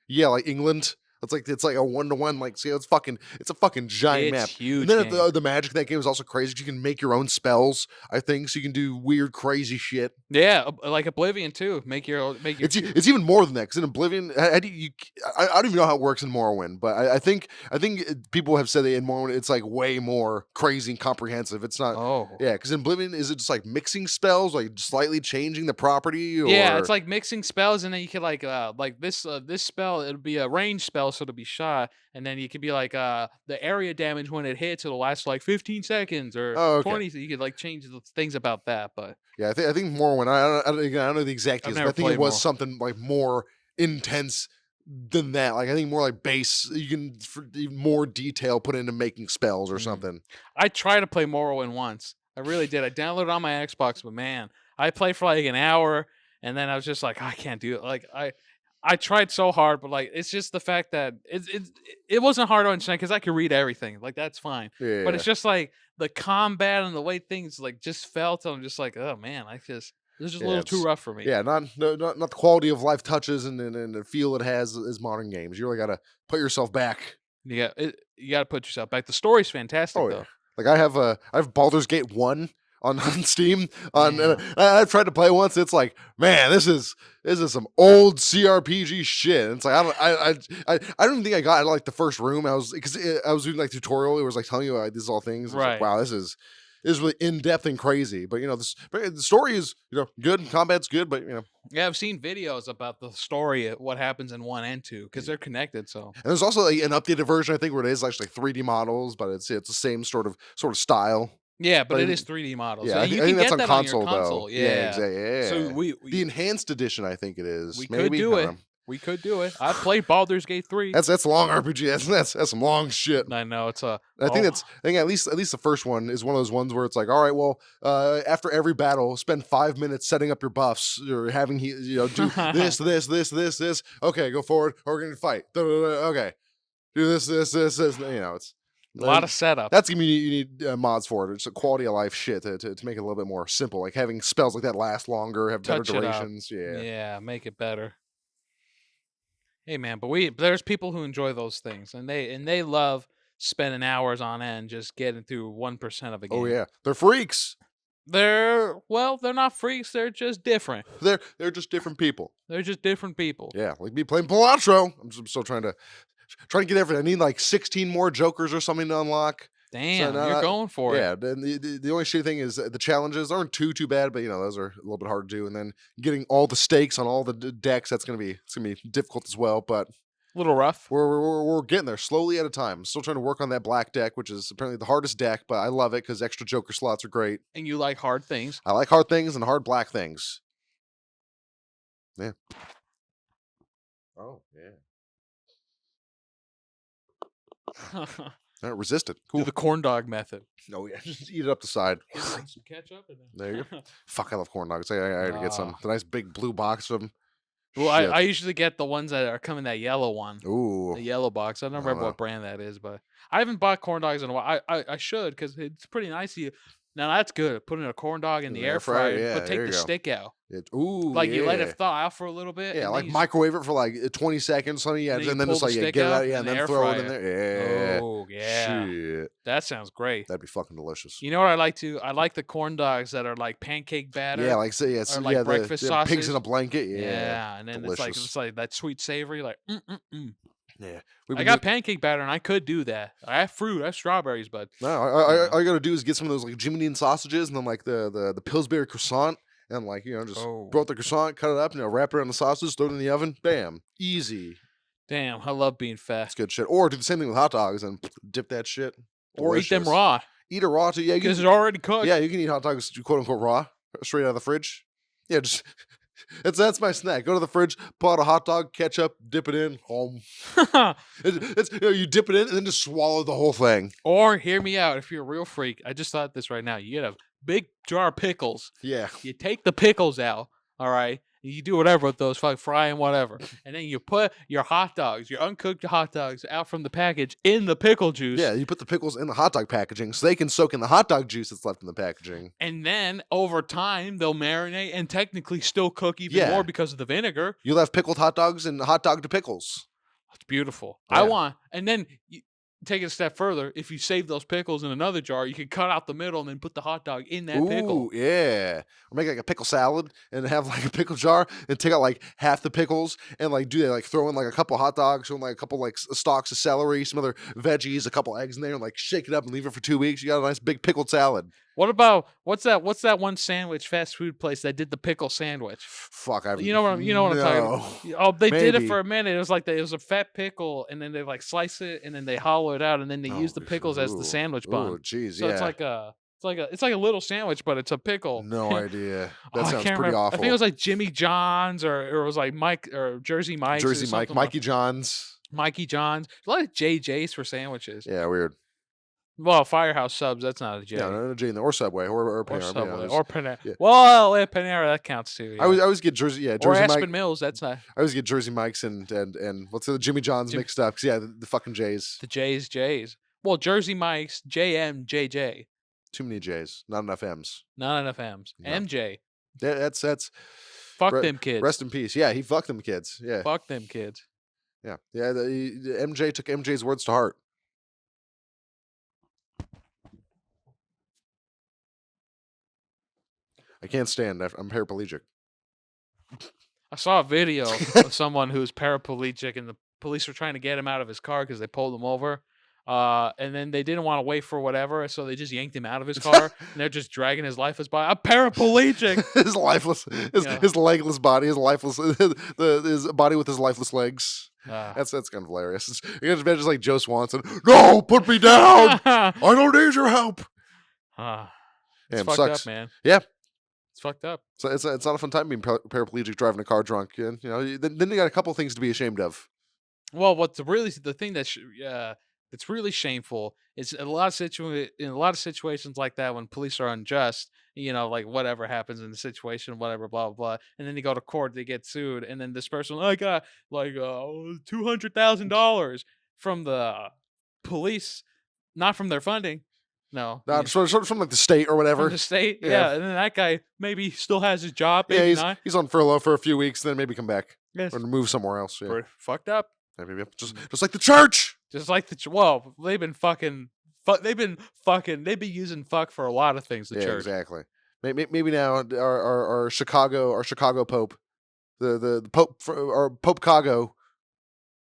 England. It's like a 1-to-1, like, see, it's a fucking giant map. Huge. And then the magic in that game is also crazy. You can make your own spells, I think, so you can do weird, crazy shit. Yeah, like Oblivion too. It's even more than that, because in Oblivion, I don't even know how it works in Morrowind, but I think people have said that in Morrowind it's like way more crazy and comprehensive. It's not. Oh. Yeah, because in Oblivion, is it just like mixing spells, like slightly changing the property? Or? Yeah, it's like mixing spells, and then you can like this spell, it'll be a range spell, so it'll be shot, and then you could be like the area damage when it hits, it'll last like 15 seconds or 20. So you could like change the things about that. But yeah, I think Morrowind. I don't know the exact details, but I think it was something like more intense than that. Like I think more like base. You can even more detail put into making spells or something. I tried to play Morrowind once. I really did. I downloaded it on my Xbox, but man, I played for like an hour, and then I was just like, I can't do it. Like I tried so hard, but like it's just the fact that it wasn't hard to understand because I could read everything. Like that's fine. Yeah. But it's just like the combat and the way things like just felt. I'm just like, oh man, this is just a little too rough for me. Yeah, not the quality of life touches and the feel it has as modern games. You really got to put yourself back. You got to put yourself back. The story's fantastic though. Like I have Baldur's Gate 1 on Steam I've tried to play once. It's like, man, this is some old CRPG shit. It's like I don't even think I got like the first room. I was doing like tutorial. It was like telling you these all things. Right. Like, wow, this is really in depth and crazy. But the story is good. Combat's good. But yeah, I've seen videos about the story, what happens in 1 and 2 because they're connected. So and there's also an updated version I think where it is actually 3D models, but it's the same sort of style. Yeah, but it is 3D models. Yeah, you I think can that's get on that console, on your console. though. Yeah, exactly. Yeah. So the enhanced edition, I think it is. We Maybe. could do it. We could do it. I played Baldur's Gate 3. That's long RPG. That's some long shit. I know it's a. I think at least the first one is one of those ones where it's like, all right, well, after every battle, spend 5 minutes setting up your buffs. You're having do this. Okay, go forward. Or we're gonna fight. Okay, do this. It's a lot of setup. That's you need mods for it. It's a quality of life shit to make it a little bit more simple. Like having spells like that last longer, have better durations. Yeah, make it better. Hey man, but there's people who enjoy those things, and they love spending hours on end just getting through 1% of a game. Oh yeah, they're freaks. They're not freaks. They're just different. They're just different people. They're just different people. Yeah, like me playing Palazzo. I'm still trying to get everything. I need like 16 more Jokers or something to unlock. Damn, you're going for it. Yeah, the only shitty thing is the challenges aren't too bad, but those are a little bit hard to do. And then getting all the stakes on all the decks, it's gonna be difficult as well. But a little rough. We're getting there slowly at a time. I'm still trying to work on that black deck, which is apparently the hardest deck, but I love it because extra Joker slots are great. And you like hard things. I like hard things and hard black things. Yeah. Oh yeah. Resist it. Cool. Do the corn dog method. No, yeah, just eat it up the side. Some ketchup. There you go. Fuck, I love corn dogs. I had to get some. The nice big blue box of them. Well, I usually get the ones that are coming that yellow one. Ooh. The yellow box. I don't remember what brand that is, but I haven't bought corn dogs in a while. I should because it's pretty nice. Now that's good. Putting a corn dog in the air fryer, but take the stick out. You let it thaw out for a little bit. Yeah, like microwave it for like 20 seconds, something. Yeah, and then just like get it out, and then throw it in there. Yeah. Oh yeah. Shit. That sounds great. That'd be fucking delicious. You know what I like to? I like the corn dogs that are like pancake batter. Yeah, like or breakfast sausage. Pigs in a blanket. Yeah, and then it's like that sweet savory, like. Yeah, I got pancake batter, and I could do that. I have fruit, I have strawberries, but no, all you gotta do is get some of those like Jimmy Dean sausages, and then like the Pillsbury croissant, and like just broke the croissant, cut it up, wrap it around the sausage, throw it in the oven, bam, easy. Damn, I love being fat. It's good shit. Or do the same thing with hot dogs and dip that shit. Or eat them raw. Eat it raw too. Yeah, because it's already cooked. Yeah, you can eat hot dogs quote unquote raw, straight out of the fridge. Yeah, just. That's my snack. Go to the fridge, pull out a hot dog, ketchup, dip it in, home. You dip it in and then just swallow the whole thing. Or hear me out, if you're a real freak, I just thought this right now. You get a big jar of pickles. Yeah. You take the pickles out, all right? You do whatever with those, fry and whatever. And then you put your hot dogs, your uncooked hot dogs out from the package in the pickle juice. Yeah, you put the pickles in the hot dog packaging so they can soak in the hot dog juice that's left in the packaging. And then over time, they'll marinate and technically still cook even more because of the vinegar. You'll have pickled hot dogs and hot dog to pickles. That's beautiful. Yeah. And then take it a step further. If you save those pickles in another jar, you can cut out the middle and then put the hot dog in that pickle. Yeah. Or make like a pickle salad and have like a pickle jar and take out like half the pickles and like throw in like a couple hot dogs, throw in like a couple like stalks of celery, some other veggies, a couple eggs in there, and like shake it up and leave it for 2 weeks. You got a nice big pickled salad. What about what's that one sandwich fast food place that did the pickle sandwich? Fuck, you know what I'm talking about. Oh, they did it for a minute. It was like it was a fat pickle, and then they like slice it, and then they hollow it out, and then they use the pickles as the sandwich bun. Oh, jeez, so it's like a little sandwich, but it's a pickle. No idea. That sounds pretty awful. I think it was like Jimmy John's, or it was like Mike or Jersey Mike's. Mikey John's. Mikey John's. A lot of JJ's for sandwiches. Yeah, weird. Well, Firehouse Subs, that's not a J. Yeah, no J in there. Or Subway, or Panera. Or Subway, or Panera. Yeah. Well, Panera, that counts too. Yeah. I always get Jersey, Jersey or Aspen Mills, that's not. I always get Jersey Mike's and what's the Jimmy John's mixed up. Cause the fucking J's. The J's. Well, Jersey Mike's, JM, JJ. Too many J's, not enough M's. Not enough M's. No. MJ. That's. Fuck them kids. Rest in peace. Yeah, he fucked them kids. Yeah. Fuck them kids. Yeah. The MJ took MJ's words to heart. I can't stand. I'm paraplegic. I saw a video of someone who's paraplegic, and the police were trying to get him out of his car because they pulled him over. And then they didn't want to wait for whatever, so they just yanked him out of his car, and they're just dragging his lifeless body. I'm paraplegic. His lifeless, his legless body, his lifeless, his body with his lifeless legs. That's kind of hilarious. You can imagine like Joe Swanson. No, put me down. I don't need your help. It's fucked up, man. Yeah. It's fucked up. So it's not a fun time being paraplegic, driving a car drunk. You know, then you got a couple things to be ashamed of. Well, the thing that's really shameful is in a lot of situations like that when police are unjust. Like whatever happens in the situation, whatever, blah blah blah, and then they go to court, they get sued, and then this person, I got like $200,000 from the police, not from their funding. No, from like the state or whatever. From the state, yeah. And then that guy maybe still has his job. Maybe yeah, he's on furlough for a few weeks, then maybe come back or move somewhere else. Yeah. Pretty fucked up. Yeah, maybe just like the church. Just like they've been using fuck for a lot of things. The church, exactly. Maybe now our Chicago Pope, the Pope or Pope Cago.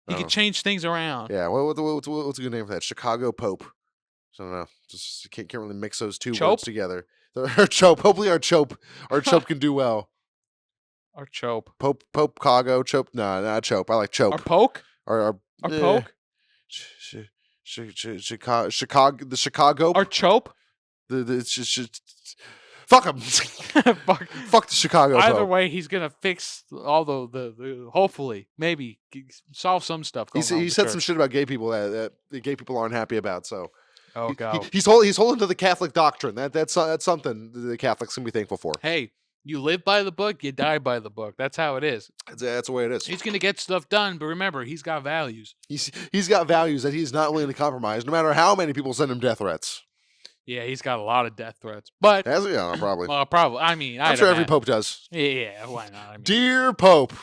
He can change things around. Yeah. What's a good name for that? Chicago Pope. I don't know. Just can't really mix those two words together. Our Chope. Hopefully our Chope can do well. Our Chope. Pope Cago Chope. No, not Chope. I like Chope. Our Poke. Our Poke. Chicago. The Chicago. Our Chope. It's just fuck him. fuck the Chicago. Either Pope. way, he's gonna fix all the hopefully maybe solve some stuff. He said some shit about gay people that the gay people aren't happy about. So. Oh God! He's holding to the Catholic doctrine. That's something the Catholics can be thankful for. Hey, you live by the book, you die by the book. That's how it is. That's the way it is. He's gonna get stuff done, but remember, he's got values. He's got values that he's not willing to compromise, no matter how many people send him death threats. Yeah, he's got a lot of death threats, but probably. Probably. I mean, I'm sure every pope does. Yeah, why not? I mean, dear Pope,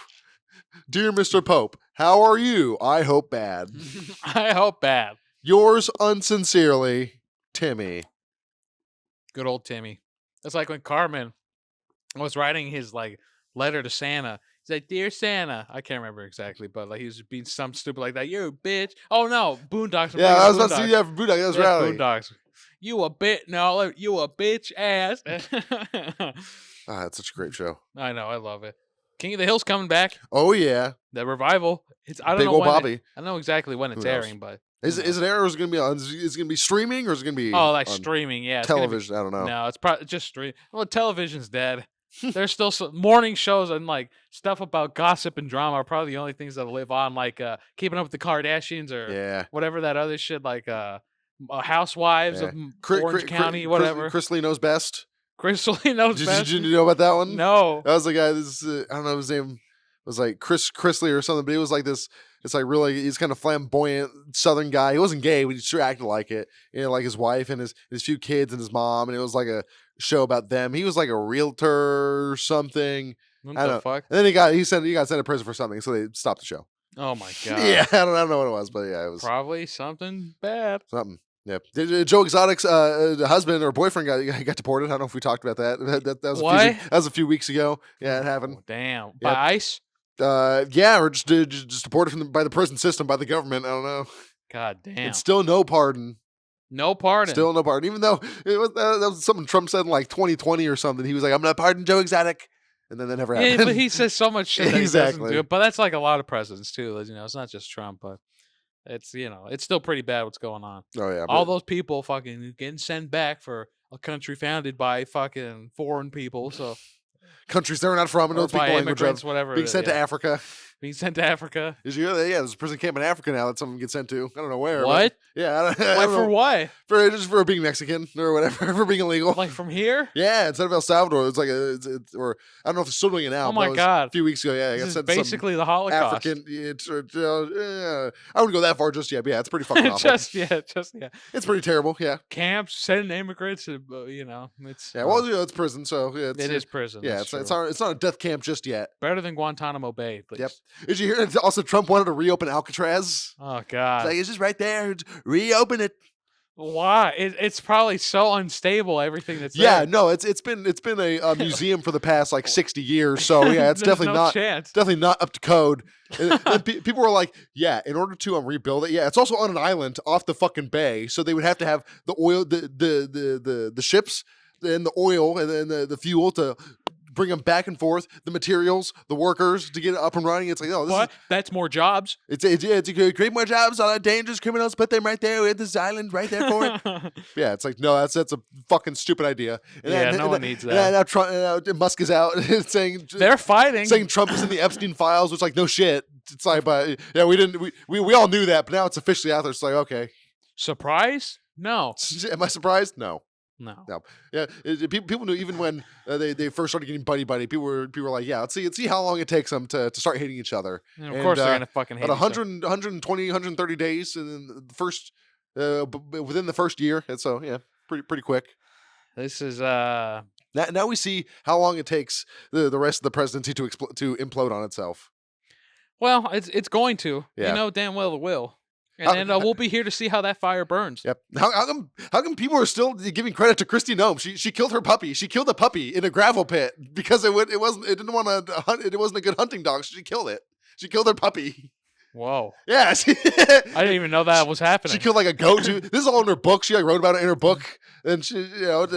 dear Mr. Pope, how are you? I hope bad. I hope bad. Yours unsincerely, Timmy. Good old Timmy. That's like when Carmen was writing his letter to Santa. He's like, "Dear Santa," I can't remember exactly, but he was being some stupid like that. You bitch. Oh no, Boondocks. Yeah, I was about to say Boondocks. That was right. Boondocks. You a bitch ass. That's such a great show. I know, I love it. King of the Hill's coming back. Oh yeah, the revival. I don't Big know old when Bobby. I know exactly when it's airing, but. Is it airing or is it going to be on? Is it going to be streaming or is it going to be? Oh, like streaming, yeah. Television, I don't know. No, it's probably just stream. Well, television's dead. There's still some morning shows and stuff about gossip and drama are probably the only things that live on, Keeping Up with the Kardashians or whatever that other shit, Housewives of Orange County, whatever. Chris Lee Knows Best. Chris Lee Knows Best. Did you know about that one? No. That was the guy. I don't know his name. Was like Chris Lee or something, but he was like this. It's like really, he's kind of flamboyant Southern guy. He wasn't gay, but he sure acted like it. Like his wife and his few kids and his mom, and it was like a show about them. He was like a realtor or something. What the fuck? And then he got sent to prison for something, so they stopped the show. Oh my God. Yeah, I don't know what it was, but yeah, it was probably something bad. Something. Yeah, Joe Exotic's husband or boyfriend got deported. I don't know if we talked about that. That was a few weeks ago. Yeah, it happened. Oh, damn. Yep. By ICE? Or just deported by the prison system, by the government. I don't know. God damn. It's still no pardon. No pardon. Still no pardon. Even though that was something Trump said in 2020 or something. He was like, "I'm gonna pardon Joe Exotic," and then that never happened. Yeah, but he says so much shit that exactly. He doesn't do it. But that's like a lot of presidents too. It's not just Trump, but it's it's still pretty bad what's going on. Oh yeah. All those people fucking getting sent back for a country founded by fucking foreign people. So. Countries they're not from, and those people immigrants, whatever. Being sent to Africa. Being sent to Africa. There's a prison camp in Africa now that someone gets sent to. I don't know where. What? Yeah. For what? For being Mexican or whatever, for being illegal. Like from here? Yeah, instead of El Salvador, it's like or I don't know if they're still doing it now. Oh my God! A few weeks ago, yeah, this is basically the Holocaust. African. I wouldn't go that far just yet. But yeah, it's pretty fucking awful. just yet. It's pretty terrible. Yeah. Camps sending immigrants. It's it's prison. So yeah, it is prison. Yeah, it's not a death camp just yet. Better than Guantanamo Bay, at least. Yep. Did you hear? Also, Trump wanted to reopen Alcatraz. Oh God! It's just right there. Reopen it. Why? It's probably so unstable. Everything that's there. No, it's been a museum for the past 60 years. So yeah, it's definitely not up to code. And people were like, yeah, in order to rebuild it, yeah, it's also on an island off the fucking bay, so they would have to have the oil, the ships, and the oil, and then the fuel to bring them back and forth, the materials, the workers to get it up and running. It's like, oh, that's more jobs. It's a create more jobs. All the dangerous criminals, put them right there. We have this island right there for it. Yeah, it's like, no, that's a fucking stupid idea. And no one needs that. Now Trump, Musk is out saying they're fighting, saying Trump is in the Epstein files, which no shit. It's like, but yeah, we all knew that, but now it's officially out there. It's like, okay, surprise? No. Am I surprised? No. No. Yeah, people knew even when they first started getting buddy. People were like, yeah, let's see how long it takes them to start hating each other. And of course, they're gonna fucking hate. At 120, 130 days, and then the first within the first year, and so yeah, pretty quick. This is now we see how long it takes the rest of the presidency to implode on itself. Well, it's going to. Yeah. You know damn well it will. And then we'll be here to see how that fire burns. Yep. How come people are still giving credit to Kristi Noem? She killed her puppy. She killed a puppy in a gravel pit because it wasn't a good hunting dog. So she killed it. She killed her puppy. Whoa. Yeah. I didn't even know that was happening. She killed a goat too. This is all in her book. She wrote about it in her book, and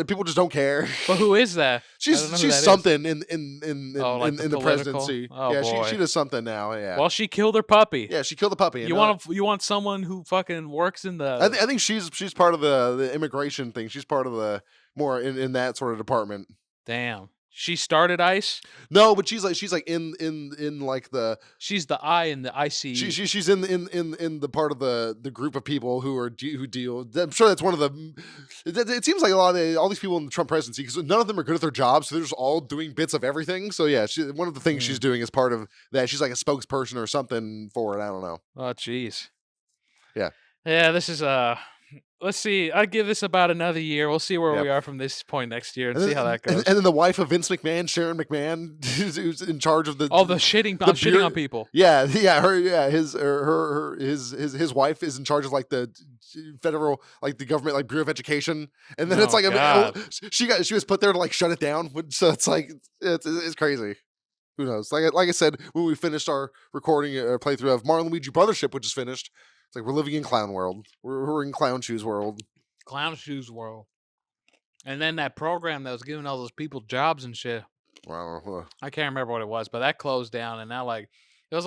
people just don't care. But who is that? She's something in the presidency. Oh, yeah, boy. she does something now. Yeah. Well, she killed her puppy. Yeah, she killed the puppy. You want someone who fucking works in the? I think she's part of the immigration thing. She's part of the more in that sort of department. Damn. She started ICE? No, but she's in the. She's the I in the IC. She's in the part of the group of people who deal. I'm sure that's one of the. It seems like a lot of all these people in the Trump presidency, because none of them are good at their jobs, so they're just all doing bits of everything. So yeah, one of the things she's doing is part of that. She's like a spokesperson or something for it. I don't know. Oh jeez. Yeah. Yeah, this is let's see. I'd give this about another year. We'll see where we are from this point next year and see how that goes. And then the wife of Vince McMahon, Sharon McMahon, who's in charge of the shitting on people. Yeah, his wife is in charge of the federal the government Bureau of Education, and then she was put there to like shut it down. So it's like it's crazy. Who knows? Like I said, when we finished our recording playthrough of Mario and Luigi Brothership, which is finished, it's like we're living in clown world. We're in clown shoes world. Clown shoes world. And then that program that was giving all those people jobs and shit. Wow. I can't remember what it was, but that closed down, and now it was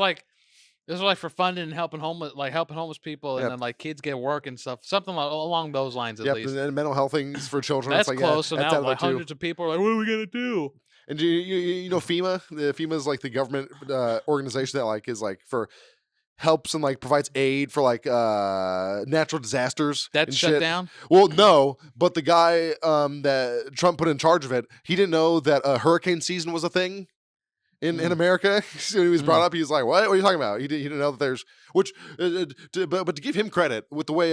for funding and helping homeless people, and then kids get work and stuff, something along those lines at least. And then mental health things for children. That's close. So now hundreds of people are like, what are we gonna do? And you know FEMA? FEMA is the government organization that is for helps and provides aid for natural disasters. That's shut down? Well, no, but the guy that Trump put in charge of it, he didn't know that hurricane season was a thing in America. So when he was brought up, he was like, what are you talking about? He didn't know that there's but to give him credit with the way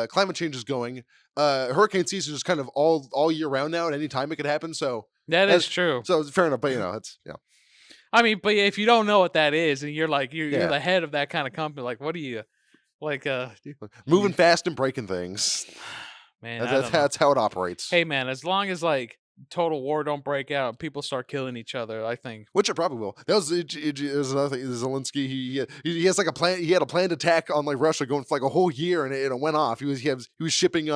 climate change is going, hurricane season is kind of all year round now, at any time it could happen. So that's true. So it's fair enough, but it's I mean, but if you don't know what that is, and you're you're the head of that kind of company, what are you moving fast and breaking things? Man, that's how it operates. Hey, man, as long as total war don't break out, people start killing each other, I think. Which it probably will. That was there's another thing. Zelensky, he has a plan. He had a planned attack on Russia going for a whole year, and it went off. He was shipping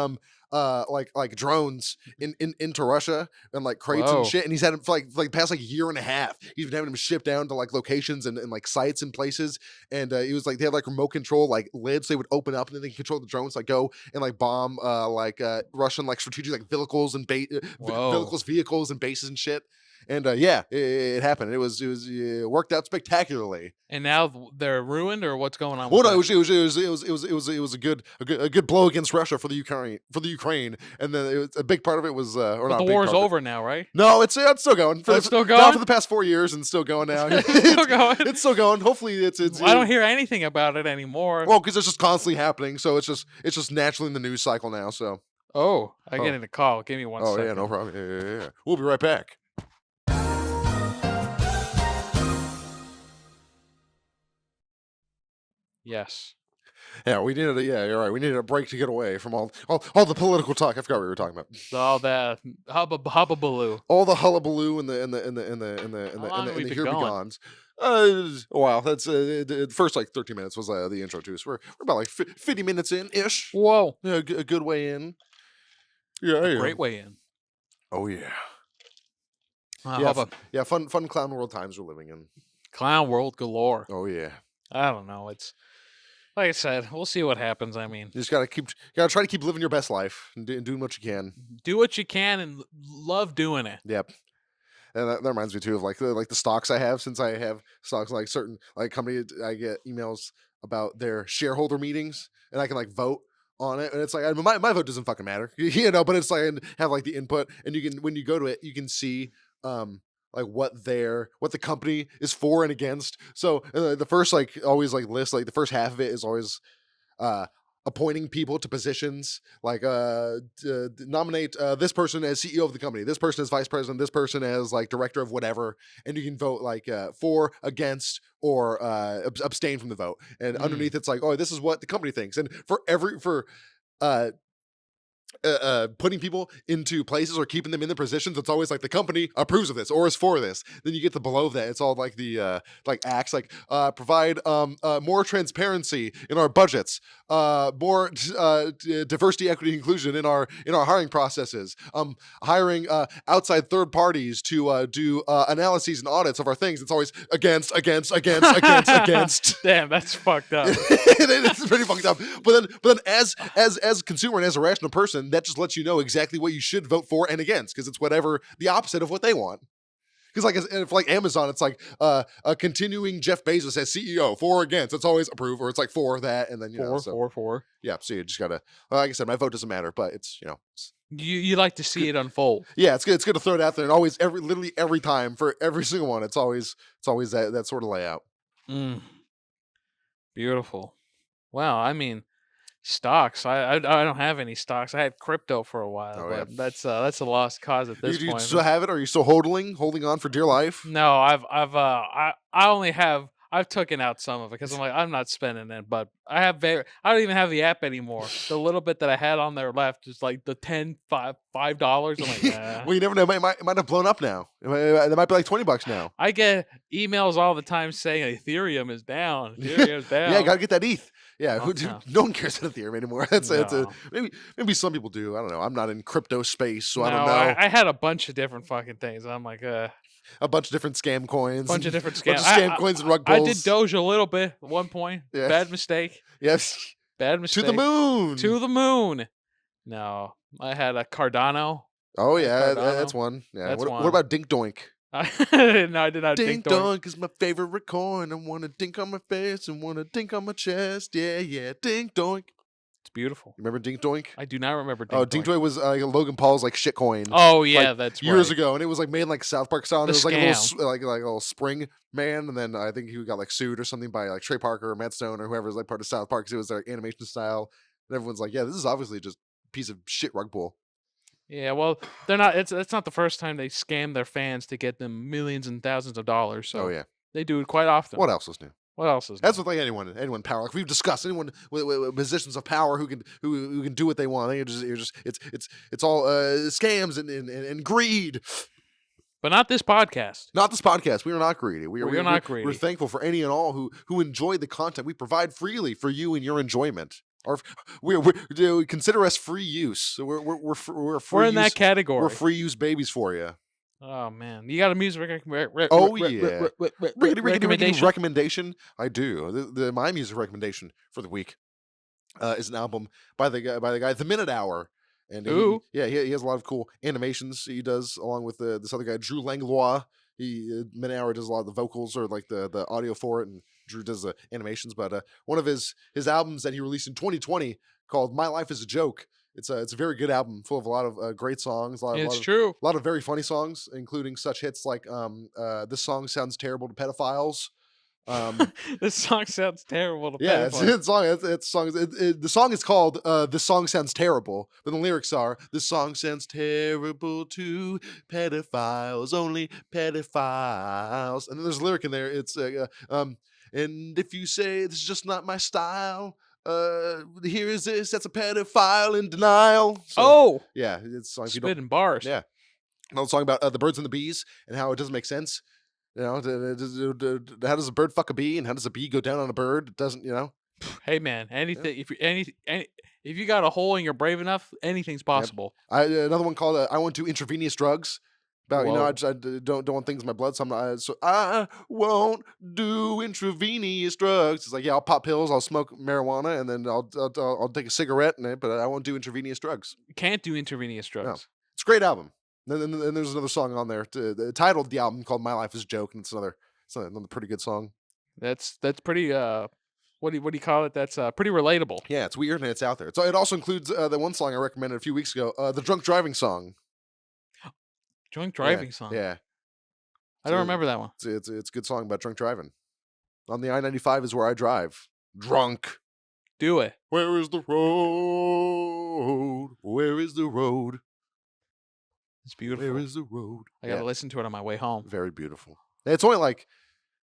drones into Russia and crates and shit, and he's had them for the past year and a half. He's been having them shipped down to locations and sites and places, and it was they had remote control lids, so they would open up and then they control the drones go and bomb Russian strategic vehicles and vehicles and bases and shit. And it happened. It worked out spectacularly. And now they're ruined, or what's going on? Well, no, it was a good blow against Russia for the Ukraine, and then a big part of it was. But the war's over now, right? No, it's still going. It's still going. Not for the past 4 years, and still going now. It's still going. Hopefully, it's. I don't hear anything about it anymore. Well, because it's just constantly happening, so it's just naturally in the news cycle now. So. I'm getting a call. Give me 1 second. Oh yeah, no problem. Yeah. We'll be right back. Yes. Yeah, we needed you're right. We needed a break to get away from all the political talk. I forgot what we were talking about. All that hubbubaloo. All the hullabaloo and the How long have we been here going? begons. Wow, that's the first like 13 minutes was the intro too. So we're about like 50 minutes in ish. Whoa. Yeah, a good way in. Yeah, A great way in. Oh yeah. Yeah, Fun clown world times we're living in. Clown world galore. Oh yeah. I don't know. It's like I said, we'll see what happens. I mean, you just gotta try to keep living your best life and doing what you can. Do what you can and love doing it. Yep. And that reminds me too of like the stocks I have. Since I have stocks like certain like company, I get emails about their shareholder meetings, and I can like vote on it. And it's like my vote doesn't fucking matter, but it's like I have like the input, and you can when you go to it, you can see like what the company is for and against. So the first like always like list like the first half of it is always appointing people to positions like nominate this person as CEO of the company, this person as vice president, this person as like director of whatever, and you can vote like for, against, or abstain from the vote. And underneath it's like, oh, this is what the company thinks. And for putting people into places or keeping them in the positions, it's always like the company approves of this or is for this. Then you get the below that, it's all like the like acts like provide more transparency in our budgets, more diversity, equity, inclusion in our hiring processes, hiring outside third parties to do analyses and audits of our things. It's always against. Damn, that's fucked up. It's pretty fucked up. But then as a consumer and as a rational person, that just lets you know exactly what you should vote for and against, because it's whatever the opposite of what they want. Because like if like Amazon, it's like continuing Jeff Bezos as CEO, for or against. It's always approve, or it's like for that, and then for. Yeah, so you just gotta. Like I said, my vote doesn't matter, but it's you like to see it unfold. Yeah, it's good. It's good to throw it out there, and always literally every time for every single one, it's always that sort of layout. Beautiful. Wow, I mean, stocks. I don't have any stocks. I had crypto for a while, but that's a lost cause at this point. You still have it? Or are you still holding on for dear life? No, I only have. I've taken out some of it because I'm like, I'm not spending it, but I don't even have the app anymore. The little bit that I had on there left is like the $5. I'm like, nah. Well, you never know. It might have blown up now. It might be like $20 now. I get emails all the time saying Ethereum is down. Ethereum's down. Yeah, gotta get that ETH. Yeah, no one cares about Ethereum anymore. Maybe some people do. I don't know. I'm not in crypto space, so I don't know. I had a bunch of different fucking things. I'm like, a bunch of different scam coins. Bunch of different scam coins and rug pulls. I did Doge a little bit at one point. Yeah. Bad mistake. Yes. Bad mistake. To the moon. No, I had a Cardano. Oh yeah, that's one. Yeah. That's what about Dink Doink? No, I did not. Dink Doink is my favorite coin. I want to dink on my face and want to dink on my chest. Yeah. Dink Doink. It's beautiful. Remember Dink Doink? I do not remember Dink Doink. Dink Doink was Logan Paul's like shit coin. Oh yeah, that's years right. ago, and it was like made in like South Park style. And it was scam. like a little spring man, and then I think he got like sued or something by like Trey Parker or Matt Stone or whoever was like part of South Park, because it was their animation style. And everyone's like, yeah, this is obviously just a piece of shit rug pull. Yeah, well, they're not. It's not the first time they scam their fans to get them millions and thousands of dollars. So they do it quite often. What else is new? That's with like anyone power. Like we've discussed, anyone with positions of power who can do what they want. I think it's all scams and greed. But not this podcast. Not this podcast. We are not greedy. We are not greedy. We're thankful for any and all who enjoy the content we provide freely for you and your enjoyment. Or we consider us free use. So we're free. We're in that category. We're free use babies for you. Oh man, you got a music recommendation? I do. My music recommendation for the week is an album by the guy The Minute Hour, and he has a lot of cool animations he does along with this other guy Drew Langlois. Minute Hour does a lot of the vocals or like the audio for it, and Drew does the animations. But one of his albums that he released in 2020 called My Life is a Joke. It's a very good album full of a lot of great songs. A lot of very funny songs, including such hits like This Song Sounds Terrible to Pedophiles. This song sounds terrible to pedophiles. Yeah, the song is called This Song Sounds Terrible, but the lyrics are, this song sounds terrible to pedophiles, only pedophiles. And then there's a lyric in there, it's And if you say this is just not my style, here is this. That's a pedophile in denial. So, yeah, it's like spitting bars. Yeah, another song about the birds and the bees and how it doesn't make sense. You know, how does a bird fuck a bee, and how does a bee go down on a bird? It doesn't, you know. Hey man, anything if you got a hole and you're brave enough, anything's possible. Yep. Another one called "I won't do intravenous drugs." About I don't want things in my blood, so I won't do intravenous drugs. It's like, yeah, I'll pop pills, I'll smoke marijuana, and then I'll take a cigarette in it, but I won't do intravenous drugs. You can't do intravenous drugs. No. It's a great album. And there's another song on there titled the album called "My Life Is a Joke," and it's another pretty good song. That's pretty. What do you call it? That's pretty relatable. Yeah, it's weird and it's out there. So it also includes the one song I recommended a few weeks ago, the drunk driving song. Drunk driving song. Yeah, I don't remember that one. It's a good song about drunk driving. On the I-95 is where I drive. Drunk. Do it. Where is the road? Where is the road? It's beautiful. Where is the road? I gotta listen to it on my way home. Very beautiful. It's only like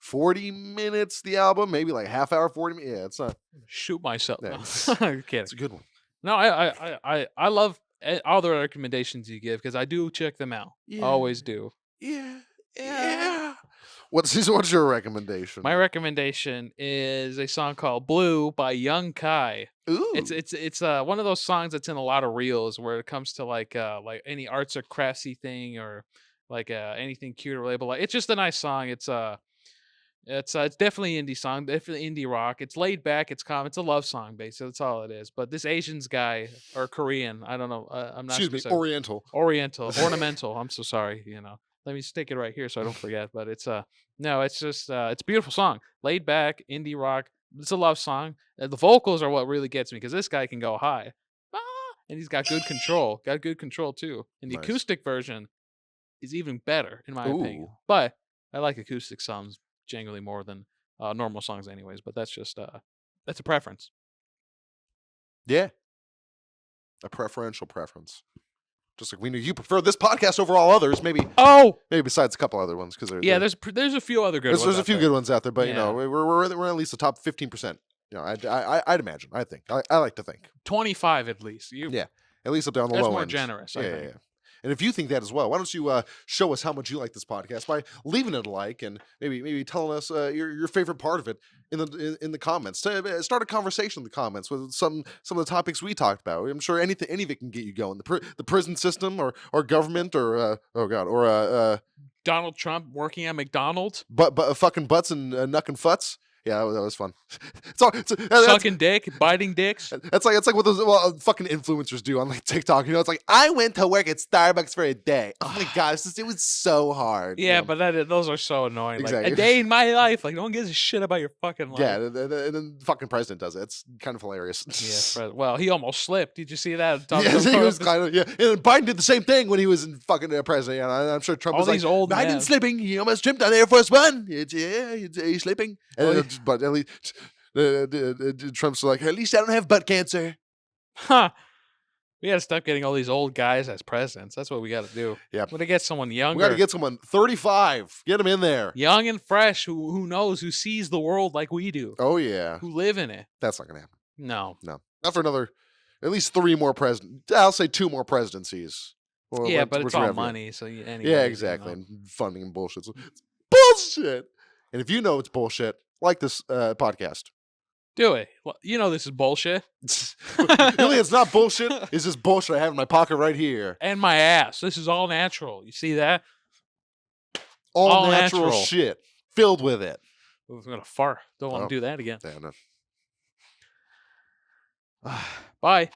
40 minutes, the album, maybe like half hour, 40 minutes. Yeah, it's not. Shoot myself. Yeah, it's a good one. No, I love all the recommendations you give because I do check them out. Yeah. Always do. Yeah. What's your recommendation? My recommendation is a song called "Blue" by Young Kai. Ooh. It's one of those songs that's in a lot of reels where it comes to like any arts or craftsy thing or like anything cute or relatable. Like, it's just a nice song. It's definitely indie song, definitely indie rock. It's laid back, it's calm, it's a love song basically. That's all it is. But this Asian's guy or Korean, I don't know. I'm not. Excuse me, Oriental, ornamental. I'm so sorry. Let me stick it right here so I don't forget. But it's no, it's just it's a beautiful song, laid back, indie rock. It's a love song. The vocals are what really gets me because this guy can go high, and he's got good control. Got good control too. And the acoustic version is even better in my opinion. But I like acoustic songs generally more than normal songs anyways, but that's just that's a preference. Yeah, a preferential preference. Just like we know you prefer this podcast over all others, maybe besides a couple other ones, because there's a few other good ones. There's a few good ones out there, but we're at least the top 15%. I'd imagine. I think I like to think 25 at least. At least up there on the low end. That's more generous. I think. Yeah. And if you think that as well, why don't you show us how much you like this podcast by leaving it a like and maybe telling us your favorite part of it in the comments. Start a conversation in the comments with some of the topics we talked about. I'm sure any of it can get you going. The prison system or government or Donald Trump working at McDonald's. But fucking butts and knucking futs. Yeah, that was fun. Sucking dick, biting dicks. It's like what those fucking influencers do on like TikTok. It's like, I went to work at Starbucks for a day. Oh my gosh, it was so hard. Yeah, but those are so annoying. Exactly. Like, a day in my life. Like, no one gives a shit about your fucking life. Yeah, and then the fucking president does it. It's kind of hilarious. Yeah, well, he almost slipped. Did you see that? He was kind of, And Biden did the same thing when he was in fucking president. Yeah, I'm sure Trump was like, Biden's slipping. He almost tripped on Air Force One. He's slipping. But at least Trump's like, at least I don't have butt cancer. Huh. We got to stop getting all these old guys as presidents. That's what we got to do. Yeah. We got to get someone younger. We got to get someone 35. Get them in there. Young and fresh, who knows, who sees the world like we do. Oh, yeah. Who live in it. That's not going to happen. No. Not for another, at least 3 more presidents. I'll say 2 more presidencies. But it's all money. So anyway, yeah, exactly. And funding and bullshit. So it's bullshit. And if you know it's bullshit, like this podcast. Do it. Well, this is bullshit. Really, it's not bullshit. It's just bullshit I have in my pocket right here. And my ass. This is all natural. You see that? All natural shit. Filled with it. I'm going to fart. Don't want to do that again. Damn it. Bye.